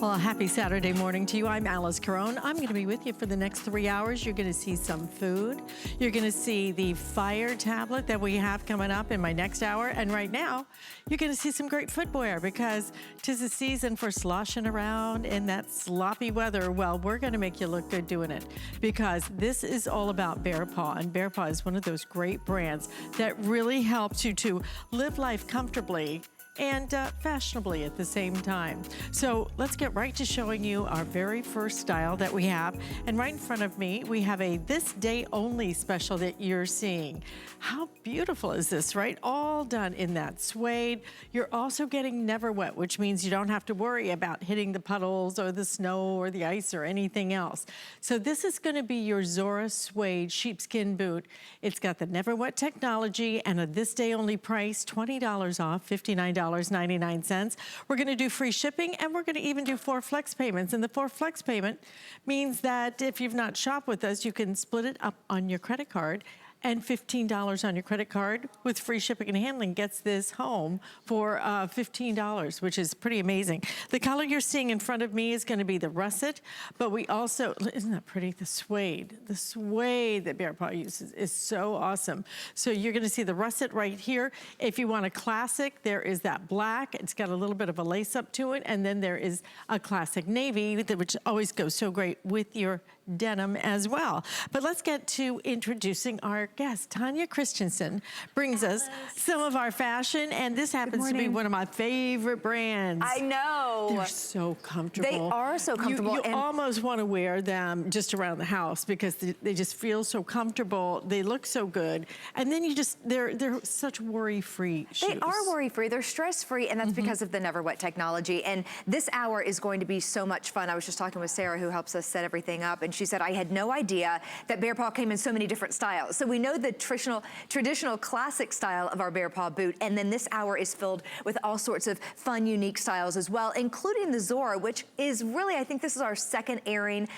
Well, happy Saturday morning to you. I'm Alice Carone. I'm going to be with you for the next 3 hours. You're going to see some food. You're going to see the fire tablet that we have coming up in my next hour. And right now, you're going to see some great footwear because 'tis the season for sloshing around in that sloppy weather. Well, we're going to make you look good doing it because this is all about BEARPAW. And BEARPAW is one of those great brands that really helps you to live life comfortably and fashionably at the same time. So let's get right to showing you our very first style that we have. And right in front of me, we have a this day only special that you're seeing. How beautiful is this, right? All done in that suede. You're also getting Neverwet, which means you don't have to worry about hitting the puddles or the snow or the ice or anything else. So this is gonna be your Zora suede sheepskin boot. It's got the Neverwet technology and a this day only price, $20 off, $59.99. We're gonna do free shipping and we're gonna even do 4 flex payments. And the 4 flex payment means that if you've not shopped with us, you can split it up on your credit card, and $15 on your credit card with free shipping and handling gets this home for $15, which is pretty amazing. The color you're seeing in front of me is gonna be the russet, but we also, isn't that pretty? The suede that BEARPAW uses is so awesome. So you're gonna see the russet right here. If you want a classic, there is that black. It's got a little bit of a lace up to it, and then there is a classic navy, which always goes so great with your denim as well. But let's get to introducing our guest. Tanya Christensen brings us some of our fashion, and this happens to be one of my favorite brands. I know. They're so comfortable. They are so comfortable. You almost want to wear them just around the house because they just feel so comfortable. They look so good. And then they're such worry-free shoes. They are worry-free. They're stress-free, and that's because of the Neverwet technology. And this hour is going to be so much fun. I was just talking with Sarah, who helps us set everything up, and she said, I had no idea that BEARPAW came in so many different styles. So we know the traditional classic style of our BEARPAW boot, and then this hour is filled with all sorts of fun, unique styles as well, including the Zora, which is really, I think this is our second airing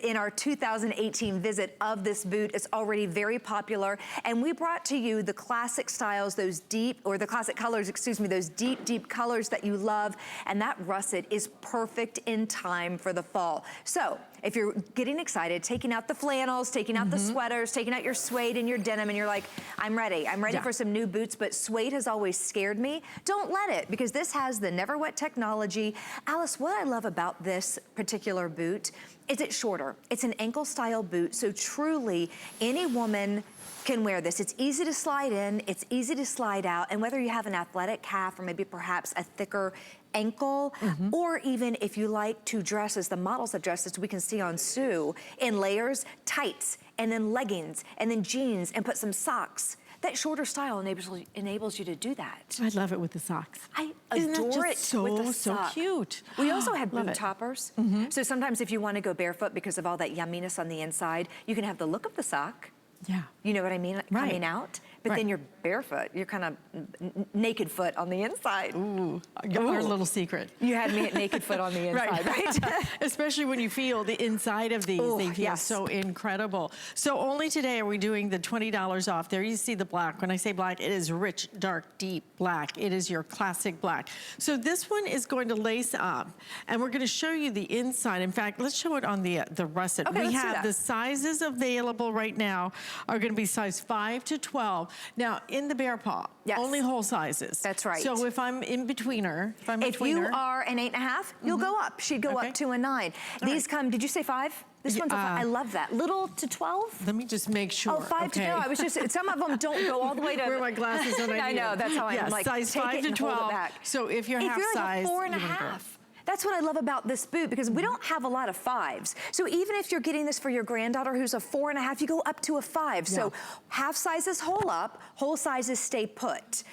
in our 2018 visit of this boot. It's already very popular, and we brought to you the classic styles, those deep, or the classic colors, excuse me, those deep, deep colors that you love, and that russet is perfect in time for the fall. So if you're getting excited, taking out the flannels, taking out the sweaters, taking out your suede and your denim, and you're like, I'm ready for some new boots, but suede has always scared me. Don't let it, because this has the Neverwet technology. Alice, what I love about this particular boot is it's shorter. It's an ankle style boot, so truly any woman can wear this. It's easy to slide in, it's easy to slide out, and whether you have an athletic calf or maybe perhaps a thicker ankle, or even if you like to dress as the models have dressed, as we can see on Sue, in layers, tights, and then leggings, and then jeans, and put some socks. That shorter style enables you to do that. I love it with the socks. I adore it with the so cute. We also have boot toppers. So sometimes if you want to go barekfoot because of all that yumminess on the inside, you can have the look of the sock. Yeah. You know what I mean? Coming out. But then you're barefoot. You're kind of naked foot on the inside. Ooh, our little secret. You had me at naked foot on the inside, right? Especially when you feel the inside of these. Ooh, they feel so incredible. So only today are we doing the $20 off. There you see the black. When I say black, it is rich, dark, deep black. It is your classic black. So this one is going to lace up, and we're going to show you the inside. In fact, let's show it on the russet. Okay, we have the sizes available right now are going to be size 5 to 12. Now, in the BEARPAW, only whole sizes. That's right. So if I'm in betweener, if you are an 8.5, you'll go up. She'd go up to a 9. These come, did you say 5? This one's a 5. I love that. Little to 12? Let me just make sure. Oh, 5 to 12. I was just, some of them don't go all the way to. Wear my glasses on. I know, that's how I'm like, size 5 to 12. So if you're half size, you're like a 4.5. That's what I love about this boot, because we don't have a lot of 5s. So even if you're getting this for your granddaughter who's a 4.5, you go up to a 5. So half sizes hole up, whole sizes stay put.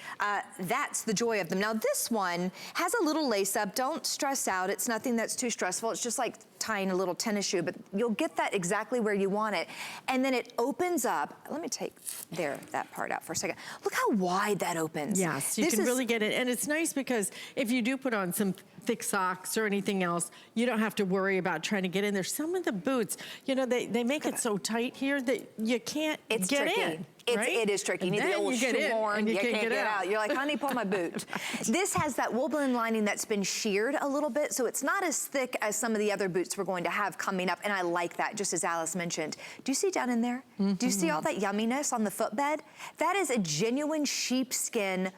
That's the joy of them. Now this one has a little lace up. Don't stress out. It's nothing that's too stressful. It's just like tying a little tennis shoe, but you'll get that exactly where you want it. And then it opens up. Let me take that part out for a second. Look how wide that opens. Yes, you can really get it. And it's nice because if you do put on some thick socks or anything else, you don't have to worry about trying to get in there. Some of the boots, you know, they make it so tight here that you can't get in. It is tricky. You need the old shoehorn. You can't get out. You're like, honey, pull my boot. This has that wool blend lining that's been sheared a little bit, so it's not as thick as some of the other boots we're going to have coming up, and I like that, just as Alice mentioned. Do you see down in there? Do you see all that yumminess on the footbed? That is a genuine sheepskin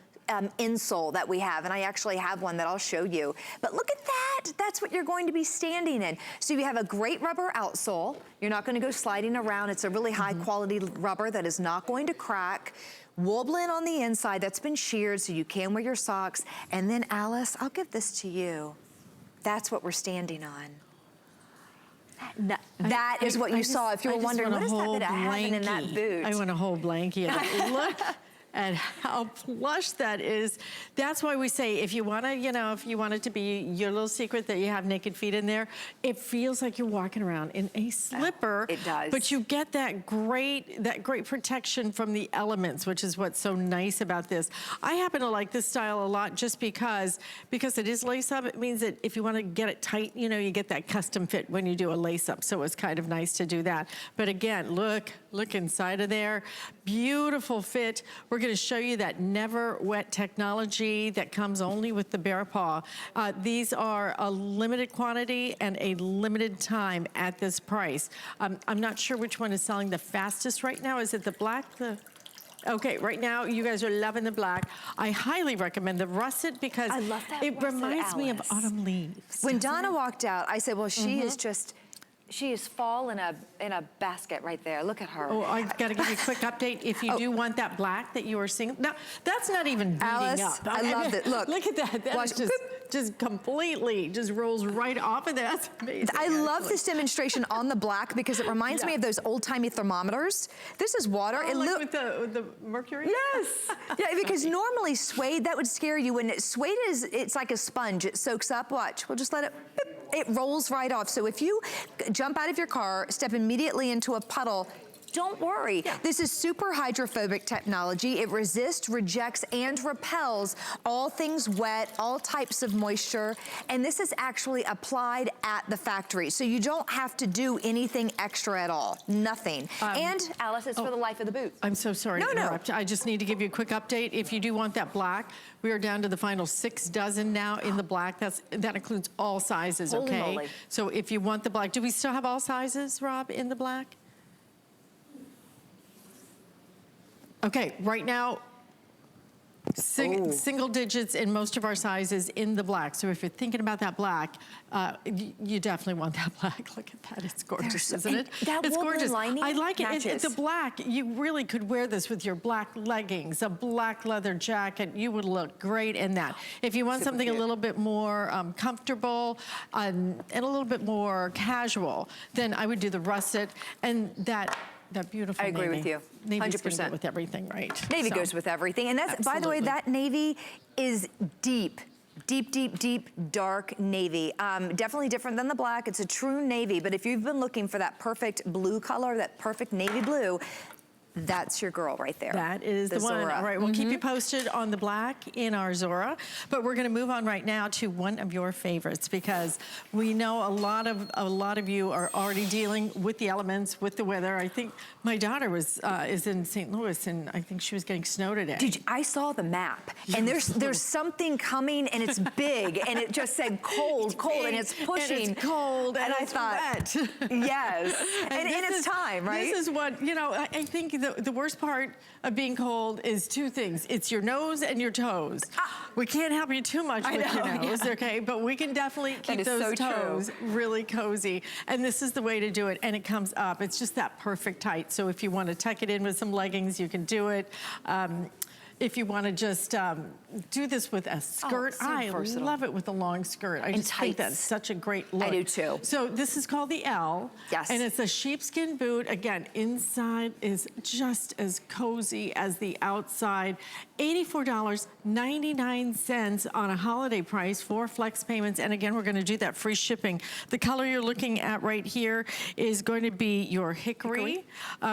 insole that we have, and I actually have one that I'll show you. But look at that. That's what you're going to be standing in. So you have a great rubber outsole. You're not going to go sliding around. It's a really high quality rubber that is not going to crack. Wool blend on the inside that's been sheared so you can wear your socks. And then Alice, I'll give this to you. That's what we're standing on. That is what you saw. If you were wondering, what is that happened in that boot? I want a whole blankie of it. Look and how plush that is. That's why we say if you want to, you know, if you want it to be your little secret that you have naked feet in there, it feels like you're walking around in a slipper. It does. But you get that great protection from the elements, which is what's so nice about this. I happen to like this style a lot just because it is lace up. It means that if you want to get it tight, you know, you get that custom fit when you do a lace up. So it's kind of nice to do that. But again, look inside of there. Beautiful fit. We're going to show you that Neverwet technology that comes only with the BEARPAW. These are a limited quantity and a limited time at this price. I'm not sure which one is selling the fastest right now. Is it the black? Okay, right now you guys are loving the black. I highly recommend the russet because I love that it reminds me of autumn leaves. When Donna walked out, I said, well, she is just, she is fall in a basket right there. Look at her. Oh, I gotta give you a quick update. If you do want that black that you were seeing, now that's not even beating Alice, up. I love it. Look at that. That just completely just rolls right off of that. That's amazing. I love this demonstration on the black because it reminds me of those old-timey thermometers. This is water. Oh, like with the mercury? Yes. Yeah, because normally suede, that would scare you. When suede it's like a sponge. It soaks up. Watch. We'll just let it, it rolls right off. So if you jump out of your car, step immediately into a puddle, don't worry. Yeah. This is super hydrophobic technology. It resists, rejects, and repels all things wet, all types of moisture. And this is actually applied at the factory. So you don't have to do anything extra at all. Nothing. And Alice, it's for the life of the boot. I'm so sorry to interrupt. I just need to give you a quick update. If you do want that black, we are down to the final 6 dozen now in the black. That includes all sizes, Holy okay? moly. So if you want the black, do we still have all sizes, Rob, in the black? Okay, right now, single digits in most of our sizes in the black. So if you're thinking about that black, you definitely want that black. Look at that, it's gorgeous, isn't it? It's gorgeous. I like it. It's the black. You really could wear this with your black leggings, a black leather jacket. You would look great in that. If you want something a little bit more comfortable and a little bit more casual, then I would do the russet and that beautiful navy. I agree with you. 100%. With everything, right? Navy goes with everything. And that's, by the way, that navy is deep, dark navy. Definitely different than the black. It's a true navy. But if you've been looking for that perfect blue color, that perfect navy blue, that's your girl right there. That is the one. Zora. All right, we'll keep you posted on the black in our Zora, but we're going to move on right now to one of your favorites because we know a lot of you are already dealing with the elements, with the weather. I think my daughter is in St. Louis, and I think she was getting snow today. I saw the map, and there's something coming, and it's big, and it just said cold, and it's pushing, and it's cold, and I thought, wet. Yes, and it's time, right? This is what I think. The worst part of being cold is 2 things. It's your nose and your toes. We can't help you too much with your nose, okay? But we can definitely keep those toes really cozy. And this is the way to do it. And it comes up. It's just that perfect height. So if you want to tuck it in with some leggings, you can do it. if you want to just do this with a skirt. So I versatile. love it with a long skirt. I just think that's such a great look. I do too. So this is called the Elle. Yes. And it's a sheepskin boot. Again, inside is just as cozy as the outside. $84.99 on a holiday price, 4 flex payments. And again, we're going to do that free shipping. The color you're looking at right here is going to be your hickory.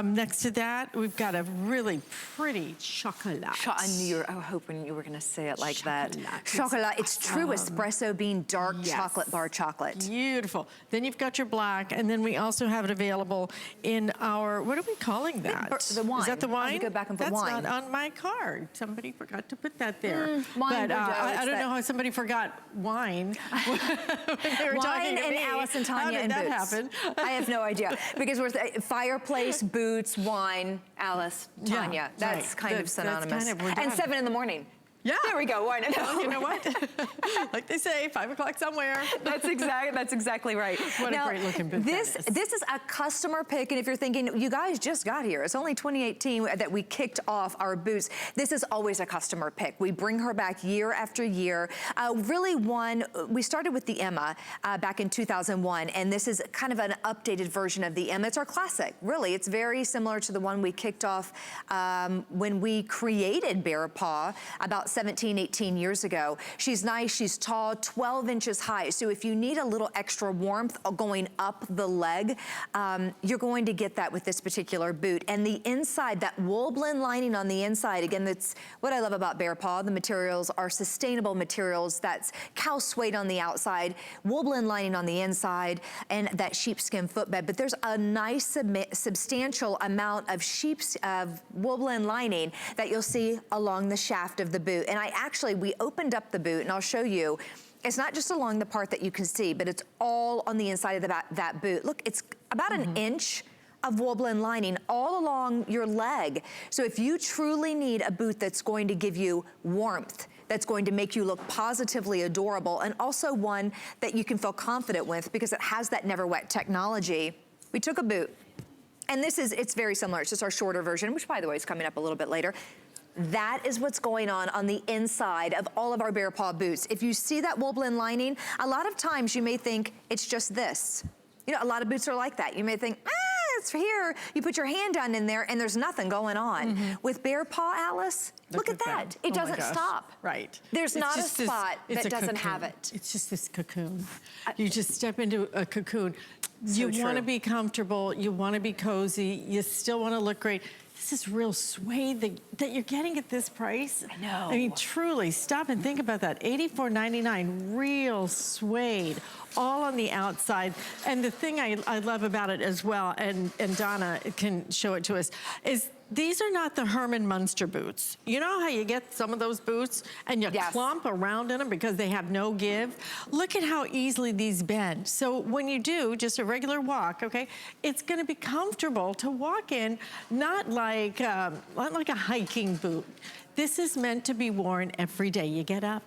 Next to that, we've got a really pretty chocolate. I knew you were hoping you were going to say it like that. Chocolate. It's true espresso bean dark chocolate bar chocolate. Beautiful. Then you've got your black, and then we also have it available in our, what are we calling that? The wine. Is that the wine? You go back and put That's wine. Not on my card. Somebody forgot to put that there. Wine, but I don't know how somebody forgot wine. When they were talking Wine to and me. Alice and Tanya and How did boots. that happen? I have no idea. Because we're fireplace, boots, wine, Alice, Tanya. That's kind of synonymous. That's kind of, and 7 in the morning. Yeah. There we go. Why not? Well, you know what? Like they say, 5 o'clock somewhere. That's exactly right. What a great looking boot this is a customer pick, and if you're thinking, you guys just got here, it's only 2018 that we kicked off our boots. This is always a customer pick. We bring her back year after year. We started with the Emma back in 2001, and this is kind of an updated version of the Emma. It's our classic, really. It's very similar to the one we kicked off when we created BEARPAW about 17, 18 years ago. She's nice, she's tall, 12 inches high. So if you need a little extra warmth going up the leg, you're going to get that with this particular boot. And the inside, that wool blend lining on the inside, again, that's what I love about BEARPAW. The materials are sustainable materials. That's cow suede on the outside, wool blend lining on the inside, and that sheepskin footbed. But there's a nice substantial amount of wool blend lining that you'll see along the shaft of the boot. And we opened up the boot, and I'll show you. It's not just along the part that you can see, but it's all on the inside of that boot. Look, it's about an inch of wool blend lining all along your leg. So if you truly need a boot that's going to give you warmth, that's going to make you look positively adorable, and also one that you can feel confident with because it has that Neverwet technology, we took a boot. And it's very similar. It's just our shorter version, which, by the way, is coming up a little bit later. That is what's going on the inside of all of our BEARPAW boots. If you see that wool blend lining, a lot of times you may think it's just this. You know, a lot of boots are like that. You may think, it's here. You put your hand down in there and there's nothing going on. With BEARPAW, Alice, look at that. It doesn't stop. Right. There's not a spot that doesn't have it. It's just this cocoon. You just step into a cocoon. So you want to be comfortable. You want to be cozy. You still want to look great. This is real suede that you're getting at this price. I know. I mean, truly, stop and think about that. $84.99, real suede, all on the outside. And the thing I love about it as well, and Donna can show it to us, is these are not the Herman Munster boots. You know how you get some of those boots and you clump around in them because they have no give? Look at how easily these bend. So when you do just a regular walk, okay, it's gonna be comfortable to walk in, not like a hiking boot. This is meant to be worn every day. You get up,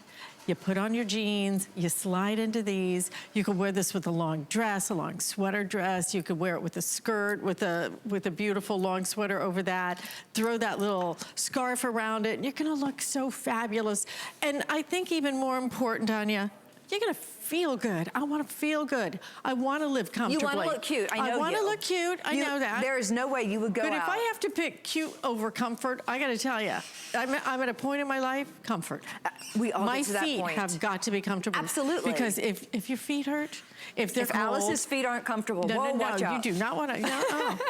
you put on your jeans, you slide into these. You could wear this with a long dress, a long sweater dress. You could wear it with a skirt, with a beautiful long sweater over that. Throw that little scarf around it, and you're gonna look so fabulous. And I think even more important, Tanya, you're gonna feel good. I wanna feel good. I wanna live comfortably. You wanna look cute, I know you. I wanna look cute, I know that. There is no way you would go out. But if I have to pick cute over comfort, I gotta tell you, I'm at a point in my life, comfort. We all get to that point. My feet have got to be comfortable. Absolutely. Because if your feet hurt, if they're cold. Alice's feet aren't comfortable, watch out. You do not wanna,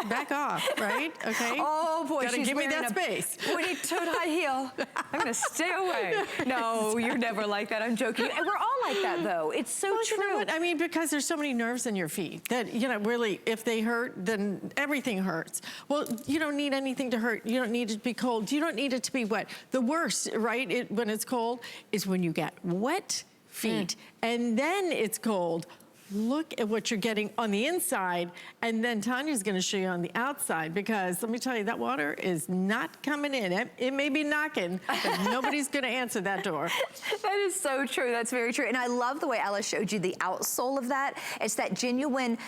back off, right? Okay? Oh boy, gotta give me that space. Pointy-toed high heel. I'm gonna stay away. No, you're never like that, I'm joking. And we're all like that though. It's so true. You know what? I mean, because there's so many nerves in your feet that, really, if they hurt, then everything hurts. Well, you don't need anything to hurt. You don't need it to be cold. You don't need it to be wet. The worst, right, when it's cold, is when you get wet feet, and then it's cold. look at what you're getting on the inside, and then Tanya's gonna show you on the outside, because let me tell you, that water is not coming in. It may be knocking, but nobody's gonna answer that door. That is so true, that's very true. And I love the way Ella showed you the outsole of that. It's that genuine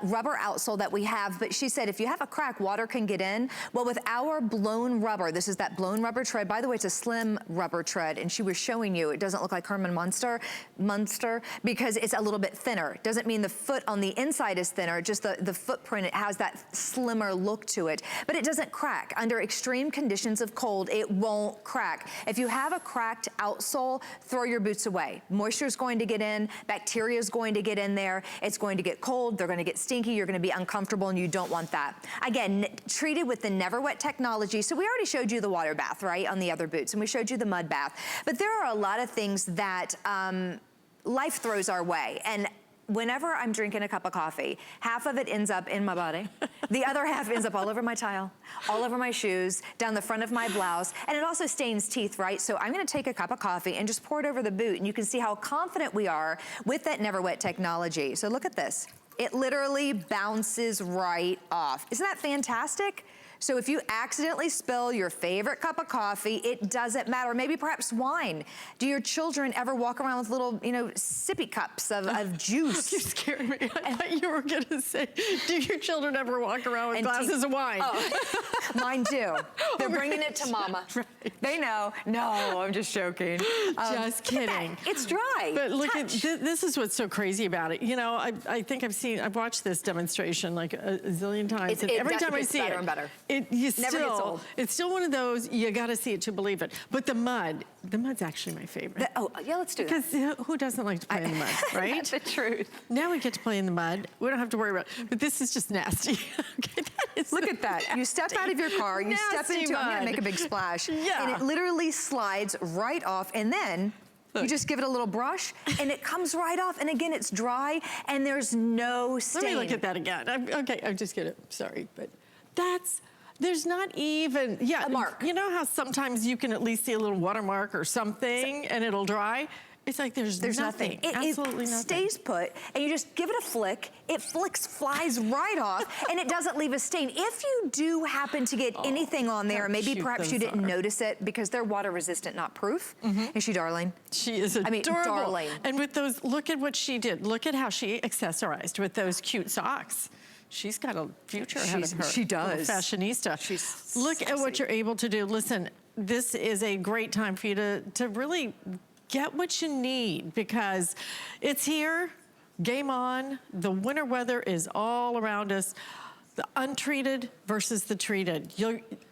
rubber outsole that we have, but she said if you have a crack, water can get in. Well, with our blown rubber, this is that blown rubber tread. By the way, it's a slim rubber tread, and she was showing you, it doesn't look like Herman Munster, because it's a little bit thinner. Doesn't mean the foot on the inside is thinner, just the footprint, it has that slimmer look to it, but it doesn't crack. Under extreme conditions of cold, it won't crack. If you have a cracked outsole, throw your boots away. Moisture is going to get in, bacteria is going to get in there, it's going to get cold, they're going to get stinky, you're going to be uncomfortable, and you don't want that. Again, treated with the Neverwet technology. So we already showed you the water bath, right, on the other boots, and we showed you the mud bath, but there are a lot of things that life throws our way. And whenever I'm drinking a cup of coffee, half of it ends up in my body. The other half ends up all over my tile, all over my shoes, down the front of my blouse, and it also stains teeth, right? So I'm gonna take a cup of coffee and just pour it over the boot, and you can see how confident we are with that Neverwet technology. So look at this. It literally bounces right off. Isn't that fantastic? So if you accidentally spill your favorite cup of coffee, it doesn't matter. Maybe perhaps wine. Do your children ever walk around with little, you know, sippy cups of juice? You scared me. I thought you were gonna say, do your children ever walk around with glasses of wine? Oh. Mine do. They're bringing it to mama. Right. They know. No, I'm just joking. Just kidding. It's dry. But look at this is what's so crazy about it. You know, I think I've watched this demonstration like a zillion times, and every time I see it, better. It's still one of those, you gotta see it to believe it. But the mud's actually my favorite. Yeah, let's do that. Because who doesn't like to play in the mud, right? That's the truth. Now we get to play in the mud. We don't have to worry about it. But this is just nasty. Okay, look at that. You step out of your car, you step into it, I'm gonna make a big splash. Yeah. And it literally slides right off, and then you just give it a little brush, and it comes right off. And again, it's dry, and there's no stain. Let me look at that again. I'm just kidding. Sorry, but there's not even, a mark. You know how sometimes you can at least see a little watermark or something, and it'll dry? It's like there's nothing. Absolutely nothing. It stays put, and you just give it a flick. It flies right off, and it doesn't leave a stain. If you do happen to get anything on there, maybe perhaps you didn't notice it because they're water resistant, not proof. Is she darling? She is adorable. I mean, darling. And with those, look at what she did. Look at how she accessorized with those cute socks. She's got a future ahead of her. She does. Fashionista. Look at what you're able to do. Listen, this is a great time for you to really get what you need, because it's here, game on. The winter weather is all around us. The untreated versus the treated.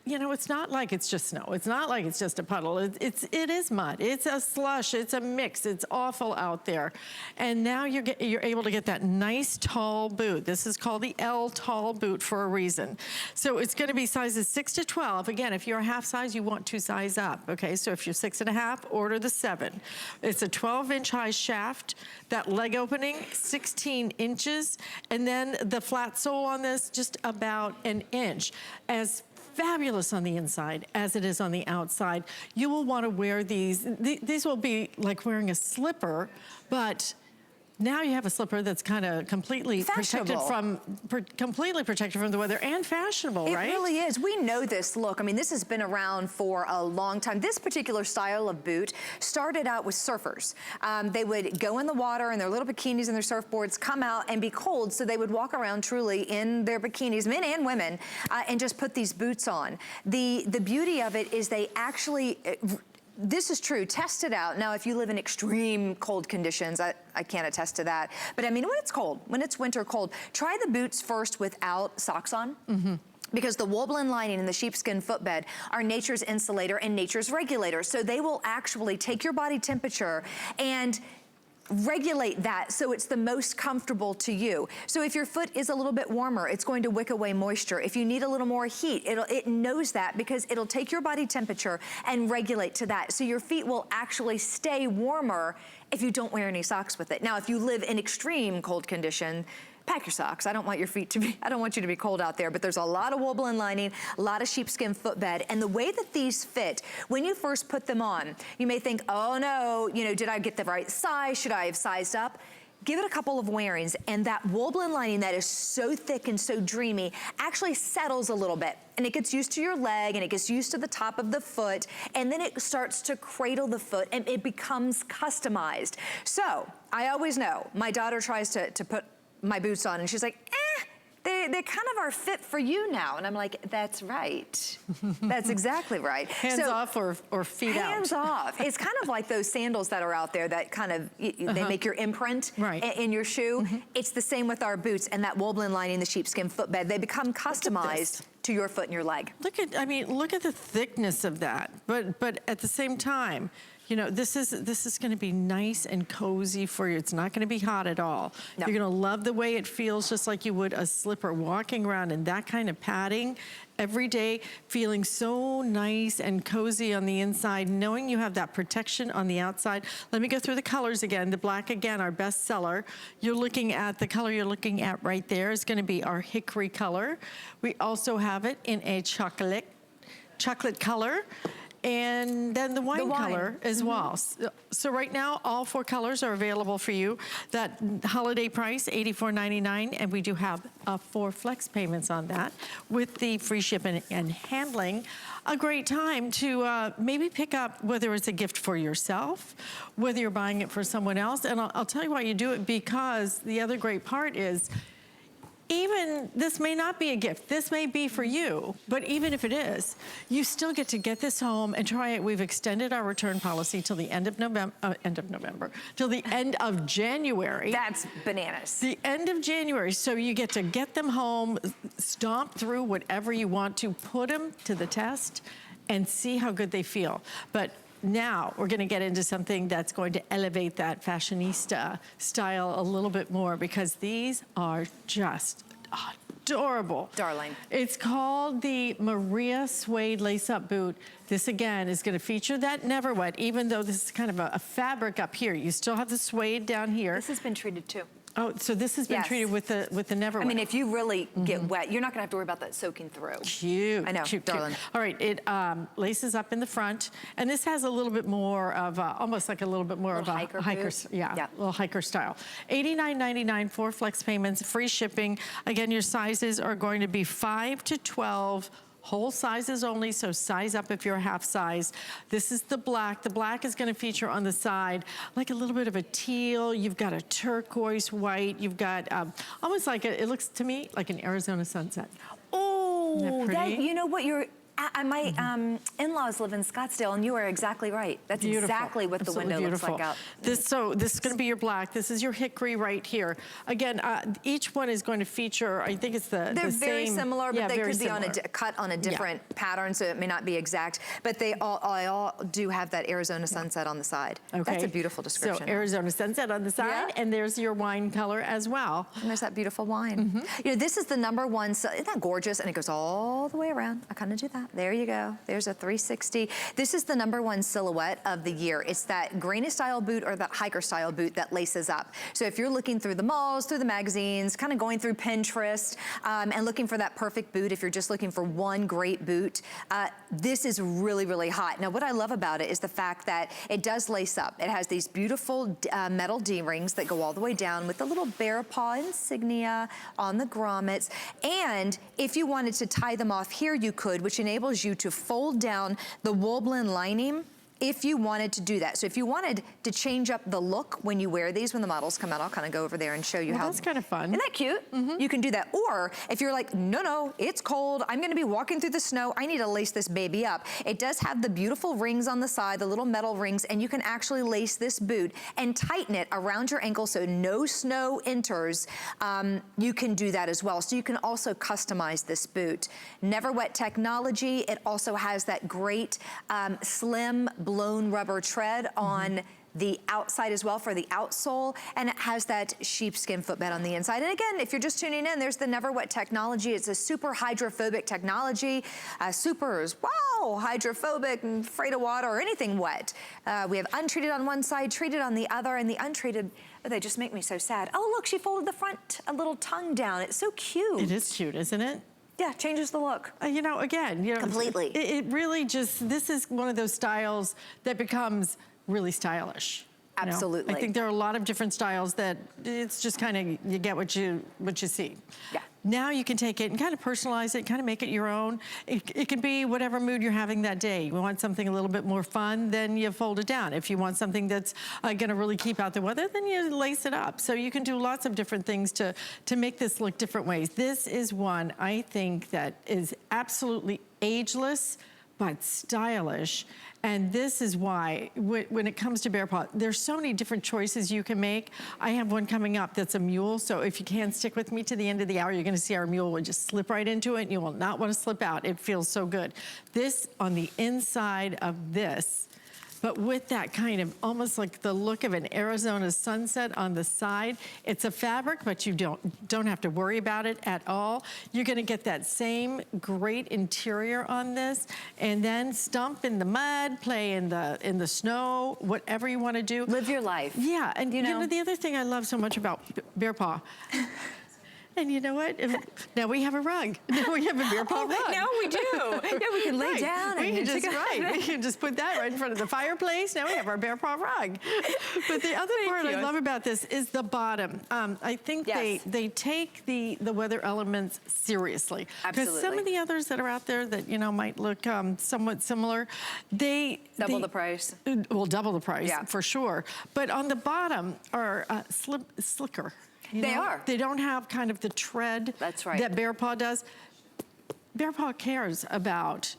You know, it's not like it's just snow. It's not like it's just a puddle. It is mud. It's a slush. It's a mix. It's awful out there. And now you're able to get that nice tall boot. This is called the Elle tall boot for a reason. So it's going to be sizes 6 to 12. Again, if you're a half size, you want to size up. Okay, so if you're 6.5, order the 7. It's a 12-inch high shaft. That leg opening, 16 inches, and then the flat sole on this, just about an inch. As fabulous on the inside as it is on the outside. You will want to wear these. These will be like wearing a slipper, but now you have a slipper that's kind of completely protected from the weather, and fashionable, right? It really is. We know this look. I mean, this has been around for a long time. This particular style of boot started out with surfers. They would go in the water in their little bikinis and their surfboards, come out and be cold, so they would walk around truly in their bikinis, men and women, and just put these boots on. The beauty of it is they actually, this is true, test it out. Now, if you live in extreme cold conditions, I can't attest to that. But I mean, when it's cold, when it's winter cold, try the boots first without socks on. Because the wool-blend lining and the sheepskin footbed are nature's insulator and nature's regulator. So they will actually take your body temperature and regulate that so it's the most comfortable to you. So if your foot is a little bit warmer, it's going to wick away moisture. If you need a little more heat, it knows that, because it'll take your body temperature and regulate to that. So your feet will actually stay warmer if you don't wear any socks with it. Now, if you live in extreme cold condition, pack your socks. I don't want you to be cold out there, but there's a lot of wool-blend lining, a lot of sheepskin footbed, and the way that these fit, when you first put them on, you may think, oh no, you know, did I get the right size? Should I have sized up? give it a couple of wearings, and that wool blend lining that is so thick and so dreamy actually settles a little bit. And it gets used to your leg, and it gets used to the top of the foot, and then it starts to cradle the foot, and it becomes customized. So, I always know, my daughter tries to put my boots on, and she's like, they kind of are fit for you now. And I'm like, that's right. That's exactly right. Hands off or feet out. Hands off. It's kind of like those sandals that are out there that kind of, they make your imprint in your shoe. It's the same with our boots and that wool blend lining, the sheepskin footbed. They become customized to your foot and your leg. Look at, I mean, look at the thickness of that. But at the same time, you know, this is gonna be nice and cozy for you. It's not gonna be hot at all. No. You're gonna love the way it feels, just like you would a slipper, walking around in that kind of padding every day, feeling so nice and cozy on the inside, knowing you have that protection on the outside. Let me go through the colors again. The black, again, our best seller. You're looking at, the color you're looking at right there is gonna be our hickory color. We also have it in a chocolate color. And then the wine color as well. So right now, all 4 colors are available for you. That holiday price, $84.99, and we do have 4 flex payments on that with the free shipping and handling. A great time to maybe pick up, whether it's a gift for yourself, whether you're buying it for someone else. And I'll tell you why you do it, because the other great part is, even this may not be a gift, this may be for you, but even if it is, you still get to get this home and try it. We've extended our return policy till the end of November, till the end of January. That's bananas. The end of January, so you get to get them home, stomp through whatever you want to, put them to the test, and see how good they feel. But now we're gonna get into something that's going to elevate that fashionista style a little bit more, because these are just adorable. Darling. It's called the Maria Suede lace-up boot. This again is gonna feature that Neverwet, even though this is kind of a fabric up here. You still have the suede down here. This has been treated too. Oh, so this has been treated with the Neverwet. I mean, if you really get wet, you're not gonna have to worry about that soaking through. Cute. I know, cute, darling. Cute. All right, it laces up in the front, and this has a little bit more of almost like a little bit more of a hiker, little hiker style. $89.99, 4 flex payments, free shipping. Again, your sizes are going to be 5 to 12. Whole sizes only, so size up if you're a half size. This is the black. The black is gonna feature on the side like a little bit of a teal. You've got a turquoise white. You've got almost like, it looks to me like an Arizona sunset. Oh, you know what, my in-laws live in Scottsdale, and you are exactly right. That's exactly what the window looks like out. This is going to be your black. This is your hickory right here. Again, each one is going to feature, I think it's the They're same. Very similar, but they could be similar. on cut on a different pattern, so it may not be exact. But they all do have that Arizona sunset on the side. Okay. That's a beautiful description. So Arizona sunset on the side, and there's your wine color as well. And there's that beautiful wine. You know, this is the #1, so isn't that gorgeous? And it goes all the way around. I kind of do that. There you go. There's a 360. This is the #1 silhouette of the year. It's that granny style boot or that hiker style boot that laces up. So if you're looking through the malls, through the magazines, kind of going through Pinterest, and looking for that perfect boot, if you're just looking for one great boot, this is really, really hot. Now, what I love about it is the fact that it does lace up. It has these beautiful metal D-rings that go all the way down with the little BEARPAW insignia on the grommets. And if you wanted to tie them off here, you could, which enables you to fold down the wool blend lining if you wanted to do that. So if you wanted to change up the look when you wear these, when the models come out, I'll kind of go over there and show you how. That's kind of fun. Isn't that cute? You can do that. Or if you're like, no, it's cold, I'm gonna be walking through the snow, I need to lace this baby up. It does have the beautiful rings on the side, the little metal rings, and you can actually lace this boot and tighten it around your ankle so no snow enters. You can do that as well. So you can also customize this boot. Neverwet technology, it also has that great slim blown rubber tread on the outside as well for the outsole, and it has that sheepskin footbed on the inside. And again, if you're just tuning in, there's the Neverwet technology. It's a super hydrophobic technology. Super is, wow, hydrophobic and afraid of water or anything wet. We have untreated on one side, treated on the other, and the untreated, they just make me so sad. Oh, look, she folded the front a little tongue down. It's so cute. It is cute, isn't it? Yeah, changes the look. You know, again, completely. It really just, this is one of those styles that becomes really stylish. Absolutely. I think there are a lot of different styles that it's just kind of, you get what you see. Yeah. Now you can take it and kind of personalize it, kind of make it your own. It can be whatever mood you're having that day. You want something a little bit more fun, then you fold it down. If you want something that's gonna really keep out the weather, then you lace it up. So you can do lots of different things to make this look different ways. This is one I think that is absolutely ageless, but stylish. And this is why, when it comes to BEARPAW, there's so many different choices you can make. I have one coming up that's a mule, so if you can stick with me to the end of the hour, you're gonna see our mule will just slip right into it, and you will not wanna slip out. It feels so good. This, on the inside of this, but with that kind of almost like the look of an Arizona sunset on the side. It's a fabric, but you don't have to worry about it at all. You're gonna get that same great interior on this, and then stomp in the mud, play in the snow, whatever you wanna do. Live your life. Yeah, and you know the other thing I love so much about BEARPAW, and you know what? Now we have a rug. Now we have a BEARPAW rug. Now we do. Yeah, we can lay down. We can just, we can just put that right in front of the fireplace. Now we have our BEARPAW rug. But the other part I love about this is the bottom. I think they take the weather elements seriously. Absolutely. Because some of the others that are out there that, you know, might look somewhat similar, double the price. Well, double the price, for sure. But on the bottom are slicker. They are. They don't have kind of the tread that BEARPAW does. BEARPAW cares about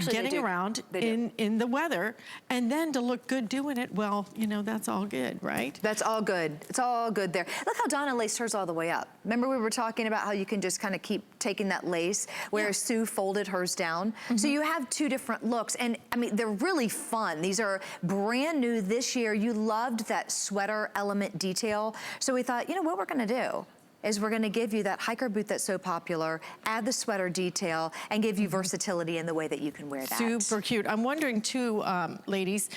getting around in the weather, and then to look good doing it, well, you know, that's all good, right? That's all good. It's all good there. Look how Donna laced hers all the way up. Remember we were talking about how you can just kind of keep taking that lace, whereas Sue folded hers down. So you have two different looks, and I mean, they're really fun. These are brand new this year. You loved that sweater element detail. So we thought, you know what we're gonna do? Is we're gonna give you that hiker boot that's so popular, add the sweater detail, and give you versatility in the way that you can wear that. Super cute. I'm wondering too, ladies,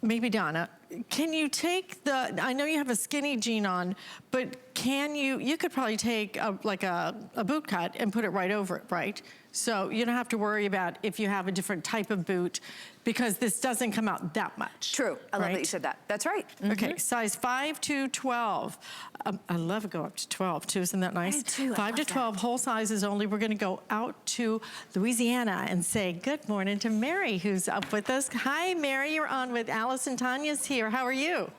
maybe Donna, can you take I know you have a skinny jean on, but can you could probably take like a boot cut and put it right over it, right? So you don't have to worry about if you have a different type of boot, because this doesn't come out that much. True, I love that you said that. That's right. Okay, size 5 to 12. I love it go up to 12 too, isn't that nice? I do, 5 to 12, whole sizes only. We're gonna go out to Louisiana and say good morning to Mary, who's up with us. Hi, Mary, you're on with Alice and Tanya's here. How are you?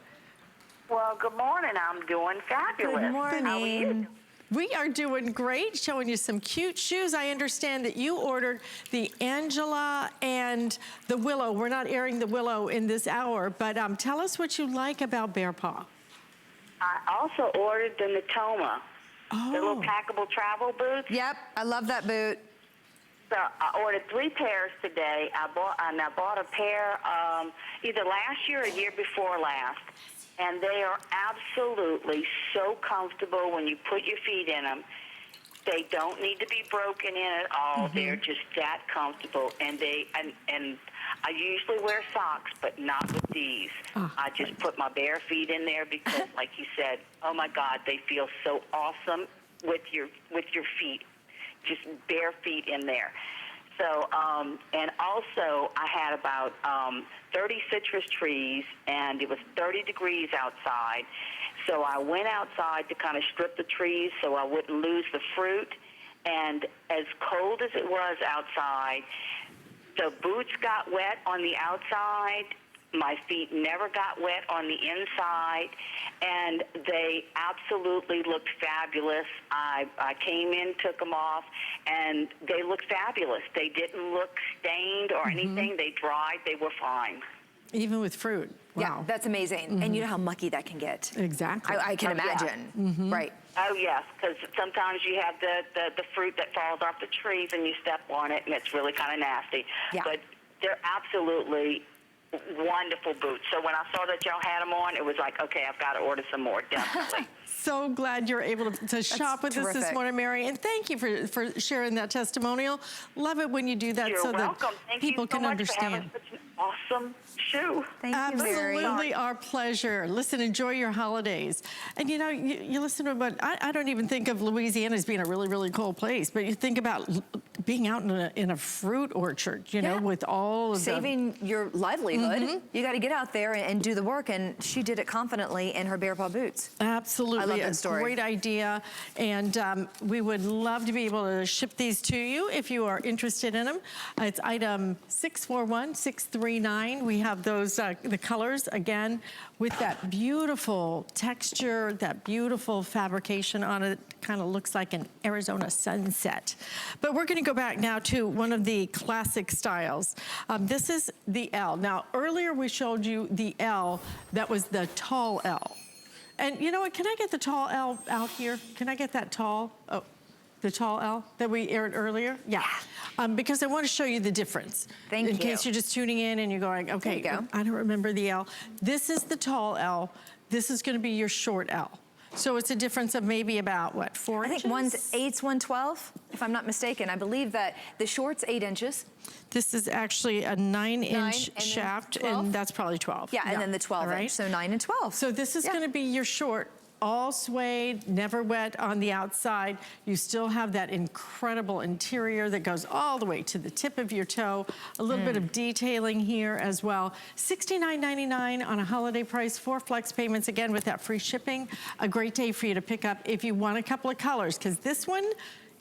Well, good morning. I'm doing fabulous. Good morning. How are you? We are doing great, showing you some cute shoes. I understand that you ordered the Angela and the Willow. We're not airing the Willow in this hour, but tell us what you like about BEARPAW. I also ordered the Natoma, the little packable travel boots. Yep, I love that boot. So I ordered 3 pairs today. I bought a pair either last year or year before last. And they are absolutely so comfortable when you put your feet in them. They don't need to be broken in at all. They're just that comfortable. And and I usually wear socks, but not with these. I just put my bare feet in there because, like you said, oh my God, they feel so awesome with your feet, just bare feet in there. So, and also I had about 30 citrus trees, and it was 30 degrees outside. So I went outside to kind of strip the trees so I wouldn't lose the fruit. And as cold as it was outside, the boots got wet on the outside. My feet never got wet on the inside, and they absolutely looked fabulous. I came in, took them off, and they looked fabulous. They didn't look stained or anything. They dried. They were fine. Even with fruit. Wow. Yeah, that's amazing. And you know how mucky that can get. Exactly. I can imagine. Right. Oh, yes, because sometimes you have the fruit that falls off the trees, and you step on it, and it's really kind of nasty. Yeah. But they're absolutely wonderful boots. So when I saw that y'all had them on, it was like, okay, I've got to order some more, definitely. So glad you're able to shop with us this morning, Mary. And thank you for sharing that testimonial. Love it when you do that so that people can understand. Such an awesome shoe. Thank you, Mary. Absolutely our pleasure. Listen, enjoy your holidays. And you know, you listen to what, I don't even think of Louisiana as being a really, really cold place, but you think about being out in a fruit orchard, you know, with all of saving your livelihood. You got to get out there and do the work, and she did it confidently in her BEARPAW boots. Absolutely. I love that story. Great idea. And we would love to be able to ship these to you if you are interested in them. It's item 641639. We have those, the colors, again, with that beautiful texture, that beautiful fabrication on it. Kind of looks like an Arizona sunset. But we're going to go back now to one of the classic styles. This is the Elle. Now, earlier we showed you the Elle that was the tall Elle. And you know what, can I get the tall Elle out here? Can I get that tall? Oh, the tall Elle that we aired earlier? Yeah. Because I want to show you the difference. Thank you. In case you're just tuning in and you're going, okay, I don't remember the Elle. This is the tall Elle. This is going to be your short Elle. So it's a difference of maybe about, what, 4 inches? I think one's 8's 1/12, if I'm not mistaken. I believe that the short's 8 inches. This is actually a 9-inch shaft, and that's probably 12. Yeah, and then the 12-inch, so 9 and 12. So this is going to be your short, all suede, never wet on the outside. You still have that incredible interior that goes all the way to the tip of your toe. A little bit of detailing here as well. $69.99 on a holiday price, 4 flex payments, again with that free shipping. A great day for you to pick up if you want a couple of colors, because this one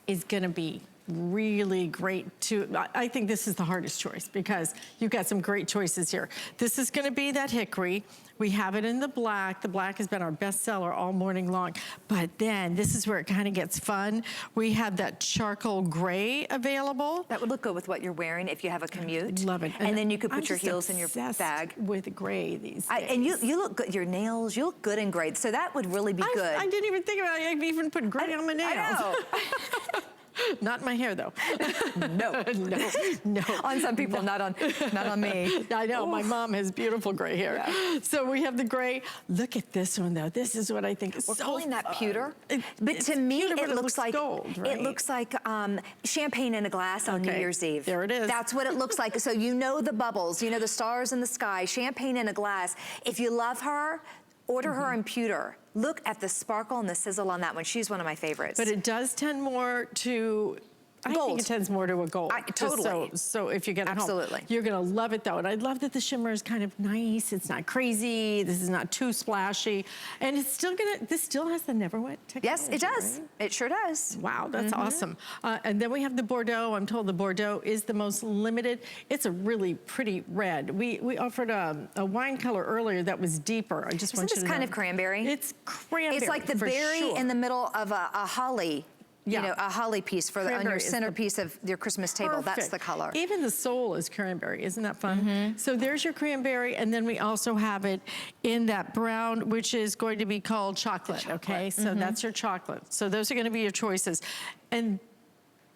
is going to be really great too. I think this is the hardest choice because you've got some great choices here. This is going to be that hickory. We have it in the black. The black has been our best seller all morning long. But then this is where it kind of gets fun. We have that charcoal gray available. That would look good with what you're wearing if you have a commute. Love it. And then you could put your heels in your bag. With gray these days. And you look good. Your nails, you look good in gray. So that would really be good. I didn't even think about it. I even put gray on my nails. I know. Not in my hair, though. No. No. On some people, not on me. I know, my mom has beautiful gray hair. Yeah. So we have the gray. Look at this one, though. This is what I think is so fun. We're calling that pewter. But to me, pewter, it looks like gold, right? It looks like champagne in a glass on New Year's Eve. There it is. That's what it looks like. So you know the bubbles, you know the stars in the sky, champagne in a glass. If you love her, order her in pewter. Look at the sparkle and the sizzle on that one. She's one of my favorites. But it does tend more to gold. I think it tends more to a gold. Totally. So if you get it home, you're gonna love it though. And I love that the shimmer is kind of nice. It's not crazy. This is not too splashy. And it's still this still has the Neverwet technology. Yes, it does. Right? It sure does. Wow, that's awesome. And then we have the Bordeaux. I'm told the Bordeaux is the most limited. It's a really pretty red. We offered a wine color earlier that was deeper. I just want you to know. It's kind of cranberry. It's cranberry. It's like the berry in the middle of a holly. You know, a holly piece on your centerpiece of your Christmas table. That's the color. Even the sole is cranberry. Isn't that fun? So there's your cranberry, and then we also have it in that brown, which is going to be called chocolate. Okay, so that's your chocolate. So those are going to be your choices. And,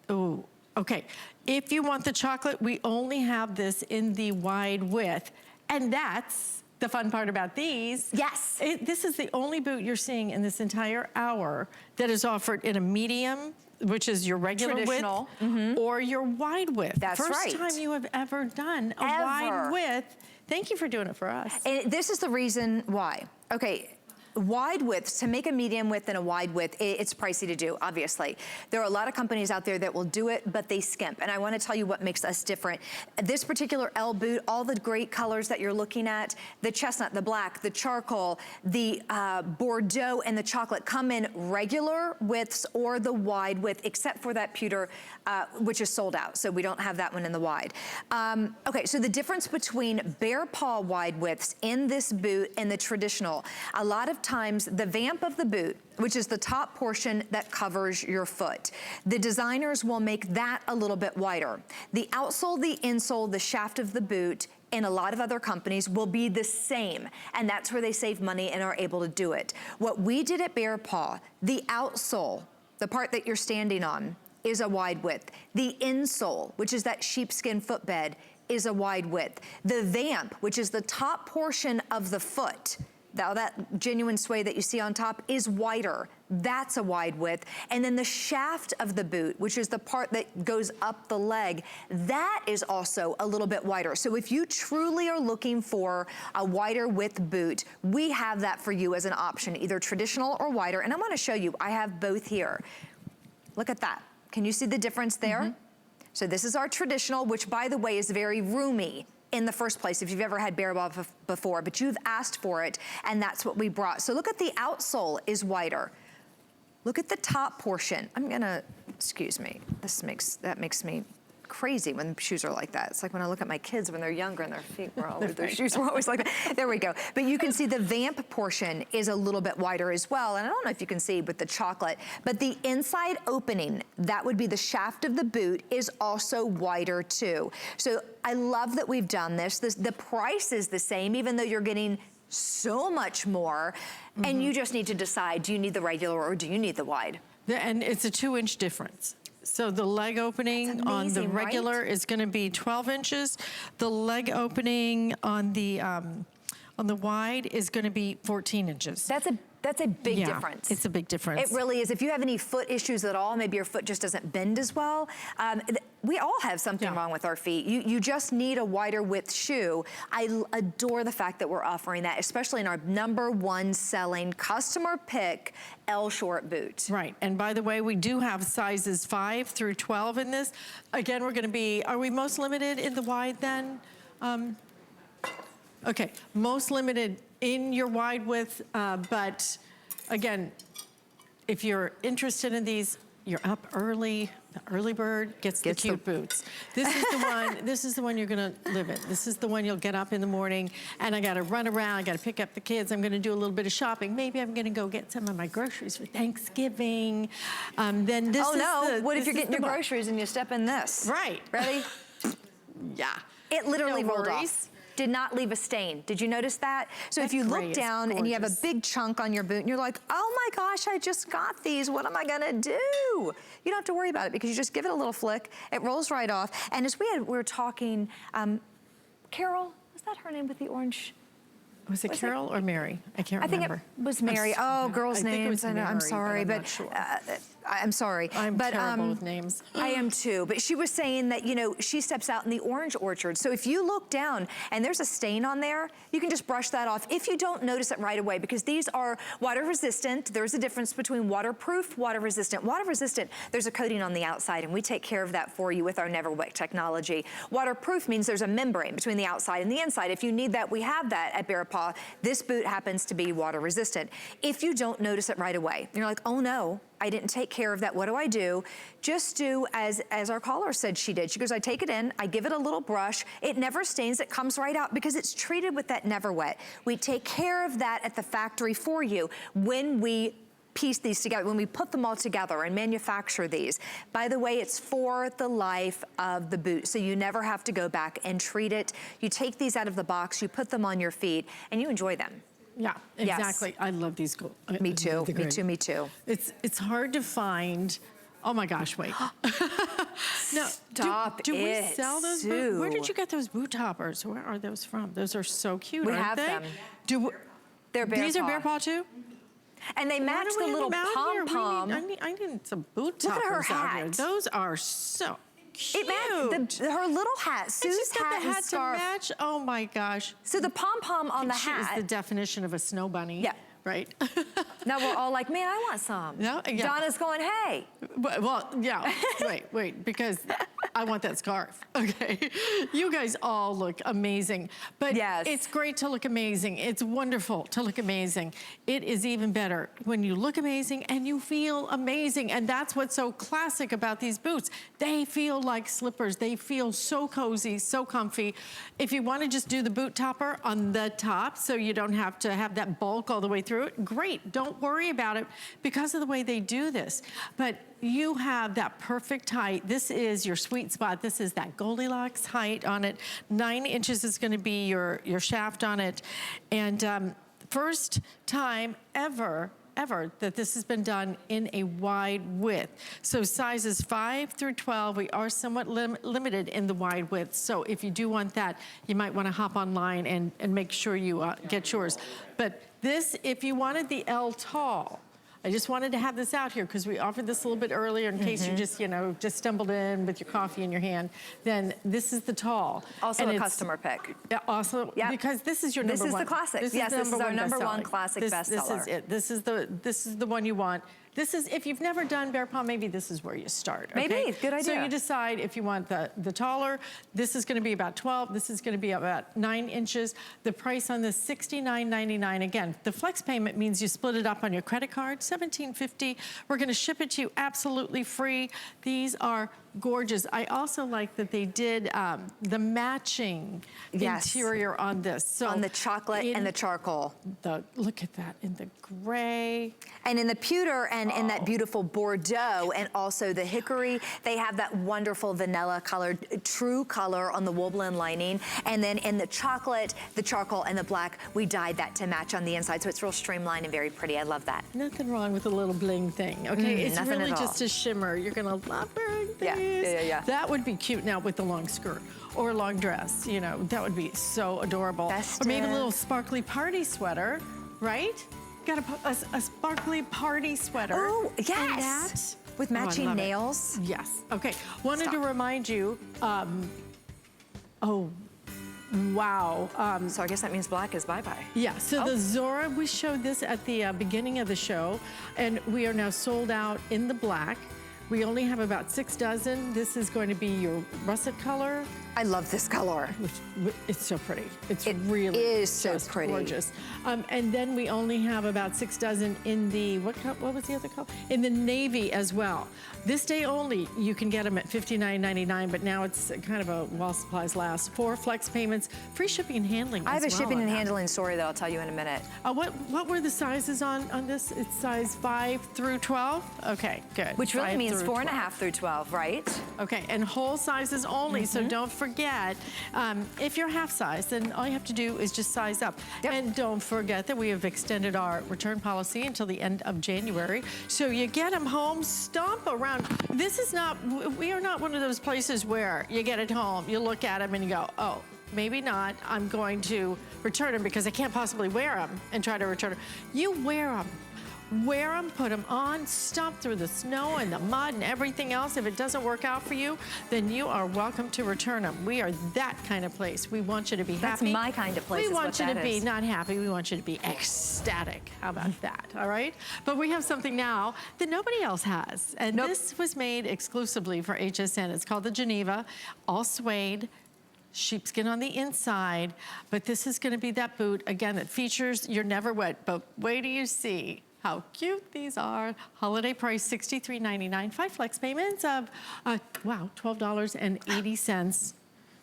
oh, okay. If you want the chocolate, we only have this in the wide width, and that's the fun part about these. Yes. This is the only boot you're seeing in this entire hour that is offered in a medium, which is your regular traditional width, or your wide width. That's right. First time you have ever done a wide width. Thank you for doing it for us. And this is the reason why. Okay. Wide widths, to make a medium width and a wide width, it's pricey to do, obviously. There are a lot of companies out there that will do it, but they skimp. And I want to tell you what makes us different. This particular Elle boot, all the great colors that you're looking at, the chestnut, the black, the charcoal, the Bordeaux, and the chocolate come in regular widths or the wide width, except for that pewter, which is sold out. So we don't have that one in the wide. Okay, so the difference between BEARPAW wide widths in this boot and the traditional, a lot of times the vamp of the boot, which is the top portion that covers your foot, the designers will make that a little bit wider. The outsole, the insole, the shaft of the boot, and a lot of other companies will be the same, and that's where they save money and are able to do it. What we did at BEARPAW, the outsole, the part that you're standing on, is a wide width. The insole, which is that sheepskin footbed, is a wide width. The vamp, which is the top portion of the foot, now that genuine suede that you see on top is wider. That's a wide width. And then the shaft of the boot, which is the part that goes up the leg, that is also a little bit wider. So if you truly are looking for a wider width boot, we have that for you as an option, either traditional or wider. And I want to show you, I have both here. Look at that. Can you see the difference there? So this is our traditional, which by the way is very roomy in the first place if you've ever had BEARPAW before, but you've asked for it and that's what we brought. So look at the outsole is wider. Look at the top portion. I'm gonna, excuse me, that makes me crazy when shoes are like that. It's like when I look at my kids when they're younger and their feet were always, their shoes were always like that. There we go. But you can see the vamp portion is a little bit wider as well. And I don't know if you can see with the chocolate, but the inside opening, that would be the shaft of the boot, is also wider too. So I love that we've done this. The price is the same, even though you're getting so much more. And you just need to decide, do you need the regular or do you need the wide? And it's a 2-inch difference. So the leg opening on the regular is going to be 12 inches. The leg opening on the wide is going to be 14 inches. That's a big difference. It's a big difference. It really is. If you have any foot issues at all, maybe your foot just doesn't bend as well. We all have something wrong with our feet. You just need a wider width shoe. I adore the fact that we're offering that, especially in our #1 selling customer pick Elle short boot. Right, and by the way, we do have sizes 5 through 12 in this. Again, we're gonna be, are we most limited in the wide then? Okay, most limited in your wide width, but again, if you're interested in these, you're up early. The early bird gets the cute boots. This is the one. This is the one you're gonna live in. This is the one you'll get up in the morning, and I gotta run around. I gotta pick up the kids. I'm gonna do a little bit of shopping. Maybe I'm gonna go get some of my groceries for Thanksgiving. Then this. Oh no! What if you're getting your groceries and you step in this? Right. Ready? Yeah. It literally rolled off. Did not leave a stain. Did you notice that? So if you look down and you have a big chunk on your boot and you're like, oh my gosh, I just got these. What am I gonna do? You don't have to worry about it because you just give it a little flick. It rolls right off. And as we were talking, Carol, was that her name with the orange? Was it Carol or Mary? I can't remember. I think it was Mary. Oh, girls' names. I know, I'm sorry, but I'm sorry. I'm terrible with names. I am too. But she was saying that, you know, she steps out in the orange orchard. So if you look down and there's a stain on there, you can just brush that off if you don't notice it right away, because these are water resistant. There's a difference between waterproof, water resistant. Water resistant, there's a coating on the outside, and we take care of that for you with our Neverwet technology. Waterproof means there's a membrane between the outside and the inside. If you need that, we have that at BEARPAW. This boot happens to be water resistant. If you don't notice it right away, you're like, oh no, I didn't take care of that, what do? Just do as our caller said she did. She goes, I take it in, I give it a little brush, it never stains, it comes right out because it's treated with that Neverwet. We take care of that at the factory for you when we piece these together, when we put them all together and manufacture these. By the way, it's for the life of the boot, so you never have to go back and treat it. You take these out of the box, you put them on your feet, and you enjoy them. Yeah, exactly. Yes. I love these. Me too, me too, me too. It's hard to find. Oh my gosh, wait. No, Stop do we sell those Sue. boots? Where did you get those boot toppers? Where are those from? Those are so cute, we aren't have they? them. They're BEARPAW. These are BEARPAW too? And they match the little pom-pom. I need some boot toppers. Look at her hat. Out here. Those are so cute. Her little hat, Sue's hat and scarf. To match. Oh my gosh. So the pom-pom on the hat is the definition of a snow bunny. Yeah. Right? Now we're all like, man, I want some. No, yeah. Donna's going, hey. Well, yeah, wait, because I want that scarf, okay? You guys all look amazing, but it's great to look amazing. It's wonderful to look amazing. It is even better when you look amazing and you feel amazing, and that's what's so classic about these boots. They feel like slippers. They feel so cozy, so comfy. If you want to just do the boot topper on the top so you don't have to have that bulk all the way through it, great. Don't worry about it because of the way they do this. But you have that perfect height. This is your sweet spot. This is that Goldilocks height on it. 9 inches is going to be your shaft on it. And first time ever that this has been done in a wide width. So sizes 5 through 12, we are somewhat limited in the wide width. So if you do want that, you might want to hop online and make sure you get yours. But this, if you wanted the Elle tall, I just wanted to have this out here because we offered this a little bit earlier in case you just, you know, just stumbled in with your coffee in your hand. Then this is the tall. Also a customer pick. Yeah, also, because this is your number one. This is the classic. Yes, this is our #1 classic bestseller. This is it. This is the one you want. This is, if you've never done bear paw, maybe this is where you start, okay? Maybe, good idea. So you decide if you want the taller. This is gonna be about 12. This is gonna be about 9 inches. The price on this, $69.99. Again, the flex payment means you split it up on your credit card, $17.50. We're gonna ship it to you absolutely free. These are gorgeous. I also like that they did the matching interior on this. So on the chocolate and the charcoal. Look at that, in the gray. And in the pewter and in that beautiful Bordeaux and also the hickory, they have that wonderful vanilla colored, true color on the wool blend lining. And then in the chocolate, the charcoal, and the black, we dyed that to match on the inside. So it's real streamlined and very pretty. I love that. Nothing wrong with a little bling thing, okay? It's really just a shimmer. You're gonna love wearing these. Yeah. That would be cute now with the long skirt or a long dress, you know, that would be so adorable. Festive. Or maybe a little sparkly party sweater, right? Got a sparkly party sweater. Oh, yes. With matching nails. Yes, okay. Wanted to remind you, oh, wow. So I guess that means black is bye-bye. Yeah, so the Zora, we showed this at the beginning of the show, and we are now sold out in the black. We only have about 6 dozen. This is going to be your russet color. I love this color. It's so pretty. It really is so pretty. Gorgeous. And then we only have about 6 dozen in the, what was the other color? In the navy as well. This day only, you can get them at $59.99, but now it's kind of a while supplies last. 4 flex payments, free shipping and handling. I have a shipping and handling story that I'll tell you in a minute. What were the sizes on this? It's size 5 through 12? Okay, good. Which really means 4.5 through 12, right? Okay, and whole sizes only, so don't forget, if you're half size, then all you have to do is just size up. And don't forget that we have extended our return policy until the end of January. So you get them home, stomp around. This is not, we are not one of those places where you get it home, you look at them and you go, oh, maybe not, I'm going to return them because I can't possibly wear them and try to return them. You wear them. Wear them, put them on, stomp through the snow and the mud and everything else. If it doesn't work out for you, then you are welcome to return them. We are that kind of place. We want you to be happy. That's my kind of place. We want you to be not happy. We want you to be ecstatic. How about that? All right. But we have something now that nobody else has, and this was made exclusively for HSN. It's called the Geneva, all suede. Sheepskin on the inside, but this is going to be that boot again that features your Neverwet. But wait till you see how cute these are. Holiday price $63.99. 5 flex payments of, wow, $12.80.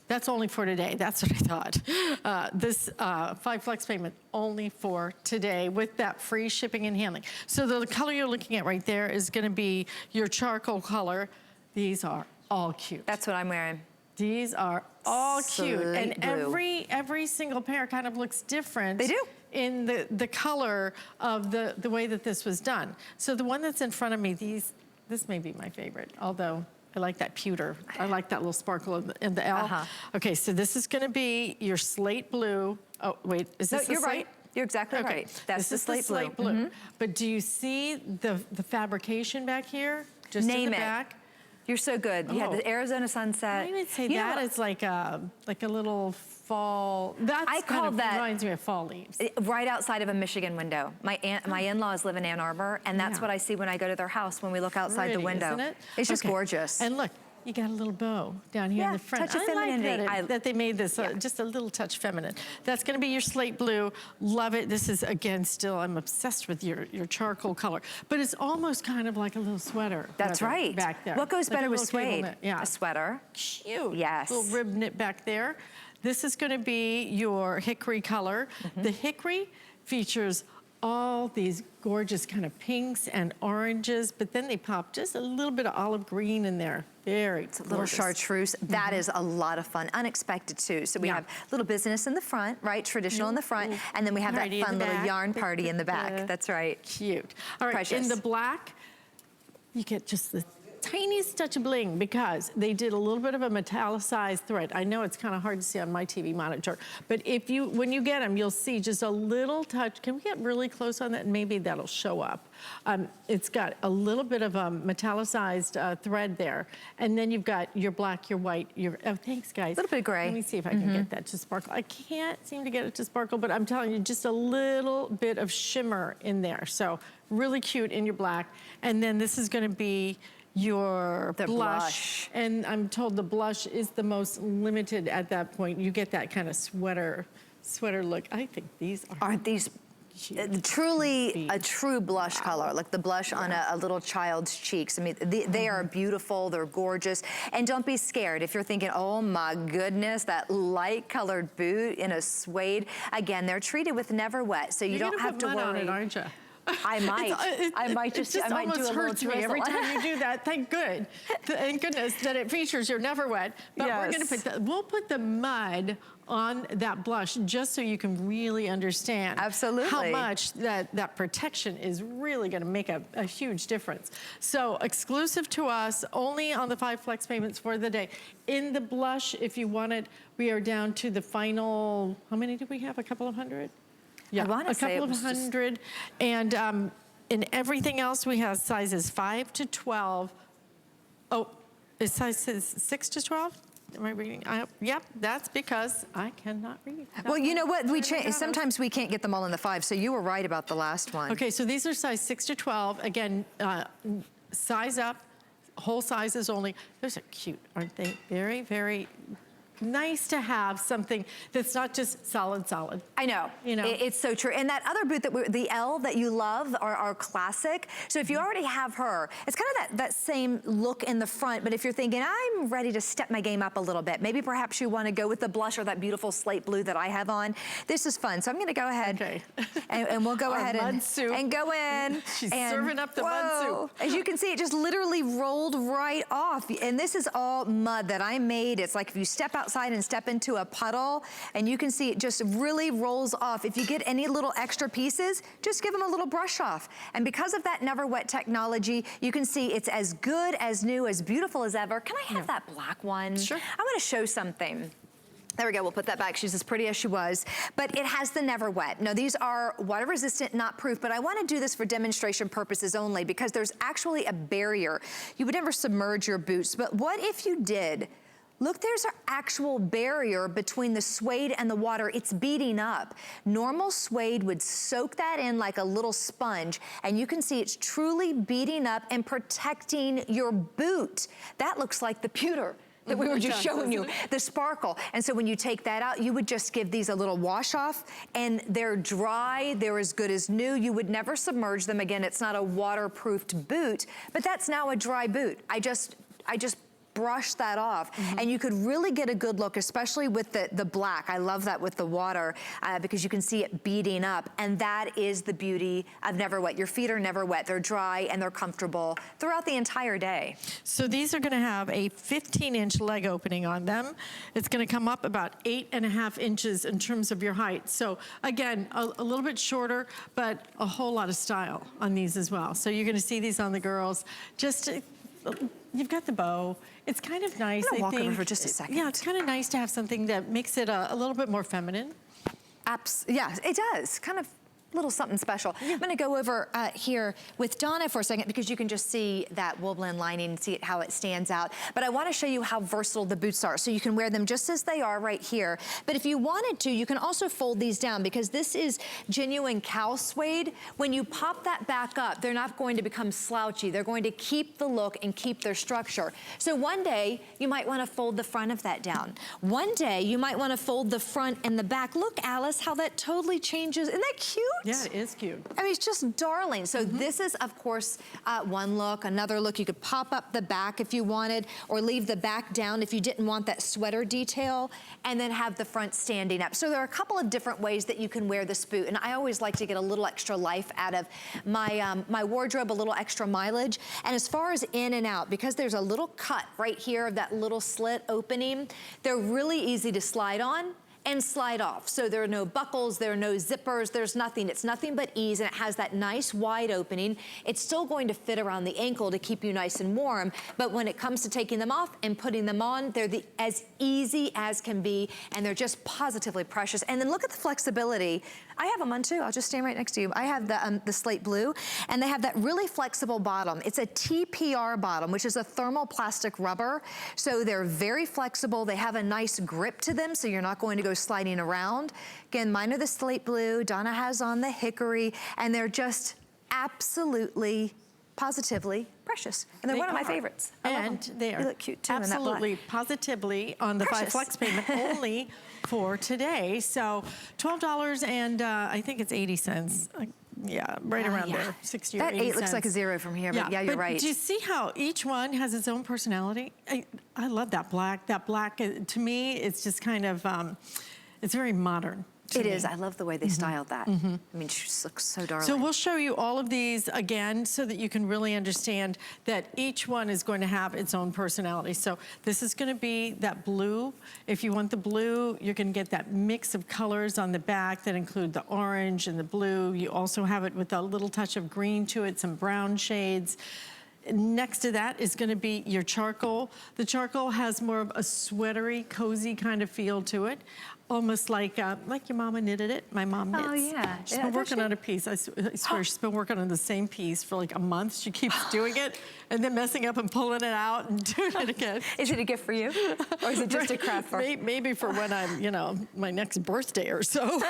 That's only for today. That's what I thought. This 5 flex payment only for today with that free shipping and handling. So the color you're looking at right there is going to be your charcoal color. These are all cute. That's what I'm wearing. These are all cute, and every single pair kind of looks different. They do. In the color of the way that this was done. So the one that's in front of me, this may be my favorite, although I like that pewter. I like that little sparkle in the Elle. Okay, so this is gonna be your slate blue. Oh, wait, is this you're slate? right. You're exactly right. That's the slate blue. But do you see the fabrication back here? Just in the back? You're so good. You had the Arizona sunset. I would say that is like a little fall. That's kind of reminds me of fall leaves. Right outside of a Michigan window. My in-laws live in Ann Arbor, and that's what I see when I go to their house when we look outside the window. Isn't it? It's just gorgeous. And look, you got a little bow down here in the front. Touch of femininity. I like that they made this just a little touch feminine. That's gonna be your slate blue. Love it. This is, again, still, I'm obsessed with your charcoal color. But it's almost kind of like a little sweater. That's right. Back there. What goes better with suede? A sweater. Cute. Yes. Little rib knit back there. This is gonna be your hickory color. The hickory features all these gorgeous kind of pinks and oranges, but then they pop just a little bit of olive green in there. Very gorgeous. A little chartreuse. That is a lot of fun. Unexpected too. So we have little business in the front, right? Traditional in the front. And then we have that fun little yarn party in the back. That's right. Cute. All right, Precious. in the black, you get just the tiniest touch of bling because they did a little bit of a metallicized thread. I know it's kind of hard to see on my TV monitor, but when you get them, you'll see just a little touch. Can we get really close on that? Maybe that'll show up. It's got a little bit of a metallicized thread there. And then you've got your black, your white, oh, thanks guys. A little bit of gray. Let me see if I can get that to sparkle. I can't seem to get it to sparkle, but I'm telling you, just a little bit of shimmer in there. So really cute in your black. And then this is gonna be your blush. And I'm told the blush is the most limited at that point. You get that kind of sweater look. I think these are. Aren't these truly a true blush color, like the blush on a little child's cheeks. I mean, they are beautiful, they're gorgeous. And don't be scared if you're thinking, oh my goodness, that light colored boot in a suede. Again, they're treated with Neverwet, so you don't have to worry. On it, aren't you? I might. I might do a little hurts me every time you do that. Thank goodness that it features your Neverwet. But we're gonna put we'll put the mud on that blush just so you can really understand how much that protection is really gonna make a huge difference. So exclusive to us, only on the 5 flex payments for the day. In the blush, if you want it, we are down to the final, how many do we have? A couple of hundred? Yeah, a couple of hundred. And in everything else, we have sizes 5 to 12. Oh, is sizes 6 to 12? Am I reading? Yep, that's because I cannot read. Well, you know what? Sometimes we can't get them all in the 5, so you were right about the last one. Okay, so these are size 6 to 12. Again, size up, whole sizes only. Those are cute, aren't they? Very, very nice to have something that's not just solid. I know. You know, it's so true. And that other boot the Elle that you love are classic. So if you already have her, it's kind of that same look in the front. But if you're thinking, I'm ready to step my game up a little bit, maybe perhaps you want to go with the blush or that beautiful slate blue that I have on. This is fun. So I'm going to go ahead and we'll go ahead and go in. She's serving up the mud soup. As you can see, it just literally rolled right off. And this is all mud that I made. It's like if you step outside and step into a puddle, and you can see it just really rolls off. If you get any little extra pieces, just give them a little brush off. And because of that Neverwet technology, you can see it's as good, as new, as beautiful as ever. Can I have that black one? Sure. I want to show something. There we go, we'll put that back. She's as pretty as she was. But it has the Neverwet. Now these are water resistant, not proof, but I wanna do this for demonstration purposes only because there's actually a barrier. You would never submerge your boots, but what if you did? Look, there's an actual barrier between the suede and the water. It's beating up. Normal suede would soak that in like a little sponge, and you can see it's truly beating up and protecting your boot. That looks like the pewter that we were just showing you, the sparkle. And so when you take that out, you would just give these a little wash off, and they're dry, they're as good as new. You would never submerge them. Again, it's not a waterproofed boot, but that's now a dry boot. I just brush that off, and you could really get a good look, especially with the black. I love that with the water because you can see it beating up, and that is the beauty of Neverwet. Your feet are never wet. They're dry and they're comfortable throughout the entire day. So these are gonna have a 15-inch leg opening on them. It's gonna come up about 8.5 inches in terms of your height. So again, a little bit shorter, but a whole lot of style on these as well. So you're gonna see these on the girls. You've got the bow. It's kind of nice, I'm gonna walk over for just a second. Yeah, it's kind of nice to have something that makes it a little bit more feminine. Yeah, it does. Kind of little something special. I'm gonna go over here with Donna for a second because you can just see that wool blend lining and see how it stands out. But I wanna show you how versatile the boots are. So you can wear them just as they are right here. But if you wanted to, you can also fold these down because this is genuine cow suede. When you pop that back up, they're not going to become slouchy. They're going to keep the look and keep their structure. So one day, you might wanna fold the front of that down. One day, you might wanna fold the front and the back. Look, Alice, how that totally changes. Isn't that cute? Yeah, it is cute. I mean, it's just darling. So this is, of course, one look. Another look, you could pop up the back if you wanted, or leave the back down if you didn't want that sweater detail, and then have the front standing up. So there are a couple of different ways that you can wear this boot, and I always like to get a little extra life out of my, my wardrobe, a little extra mileage. And as far as in and out, because there's a little cut right here of that little slit opening, they're really easy to slide on and slide off. So there are no buckles, there are no zippers, there's nothing. It's nothing but ease, and it has that nice wide opening. It's still going to fit around the ankle to keep you nice and warm, but when it comes to taking them off and putting them on, they're as easy as can be, and they're just positively precious. And then look at the flexibility. I have them on too. I'll just stand right next to you. I have the slate blue, and they have that really flexible bottom. It's a TPR bottom, which is a thermoplastic rubber. So they're very flexible. They have a nice grip to them, so you're not going to go sliding around. Again, mine are the slate blue. Donna has on the hickory, and they're just absolutely, positively precious. And they're one of my favorites. And they are look cute too, absolutely, positively on the Precious. 5 flex payment only for today. So $12 and I think it's 80 cents. Yeah, right around there, 60 or 80 That 8 cents. looks like a 0 from here, but yeah, you're right. Do you see how each one has its own personality? I love that black. That black, to me, it's just kind of, it's very modern. It is. I love the way they styled that. I mean, she just looks so darling. So we'll show you all of these again so that you can really understand that each one is going to have its own personality. So this is going to be that blue. If you want the blue, you're going to get that mix of colors on the back that include the orange and the blue. You also have it with a little touch of green to it, some brown shades. Next to that is going to be your charcoal. The charcoal has more of a sweatery, cozy kind of feel to it. Almost like your mama knitted it. My mom knits. Oh, yeah. She's been working on a piece. I swear she's been working on the same piece for like a month. She keeps doing it and then messing up and pulling it out and doing it again. Is it a gift for you? Or is it just a craft for? Maybe for when I'm, you know, my next birthday or so.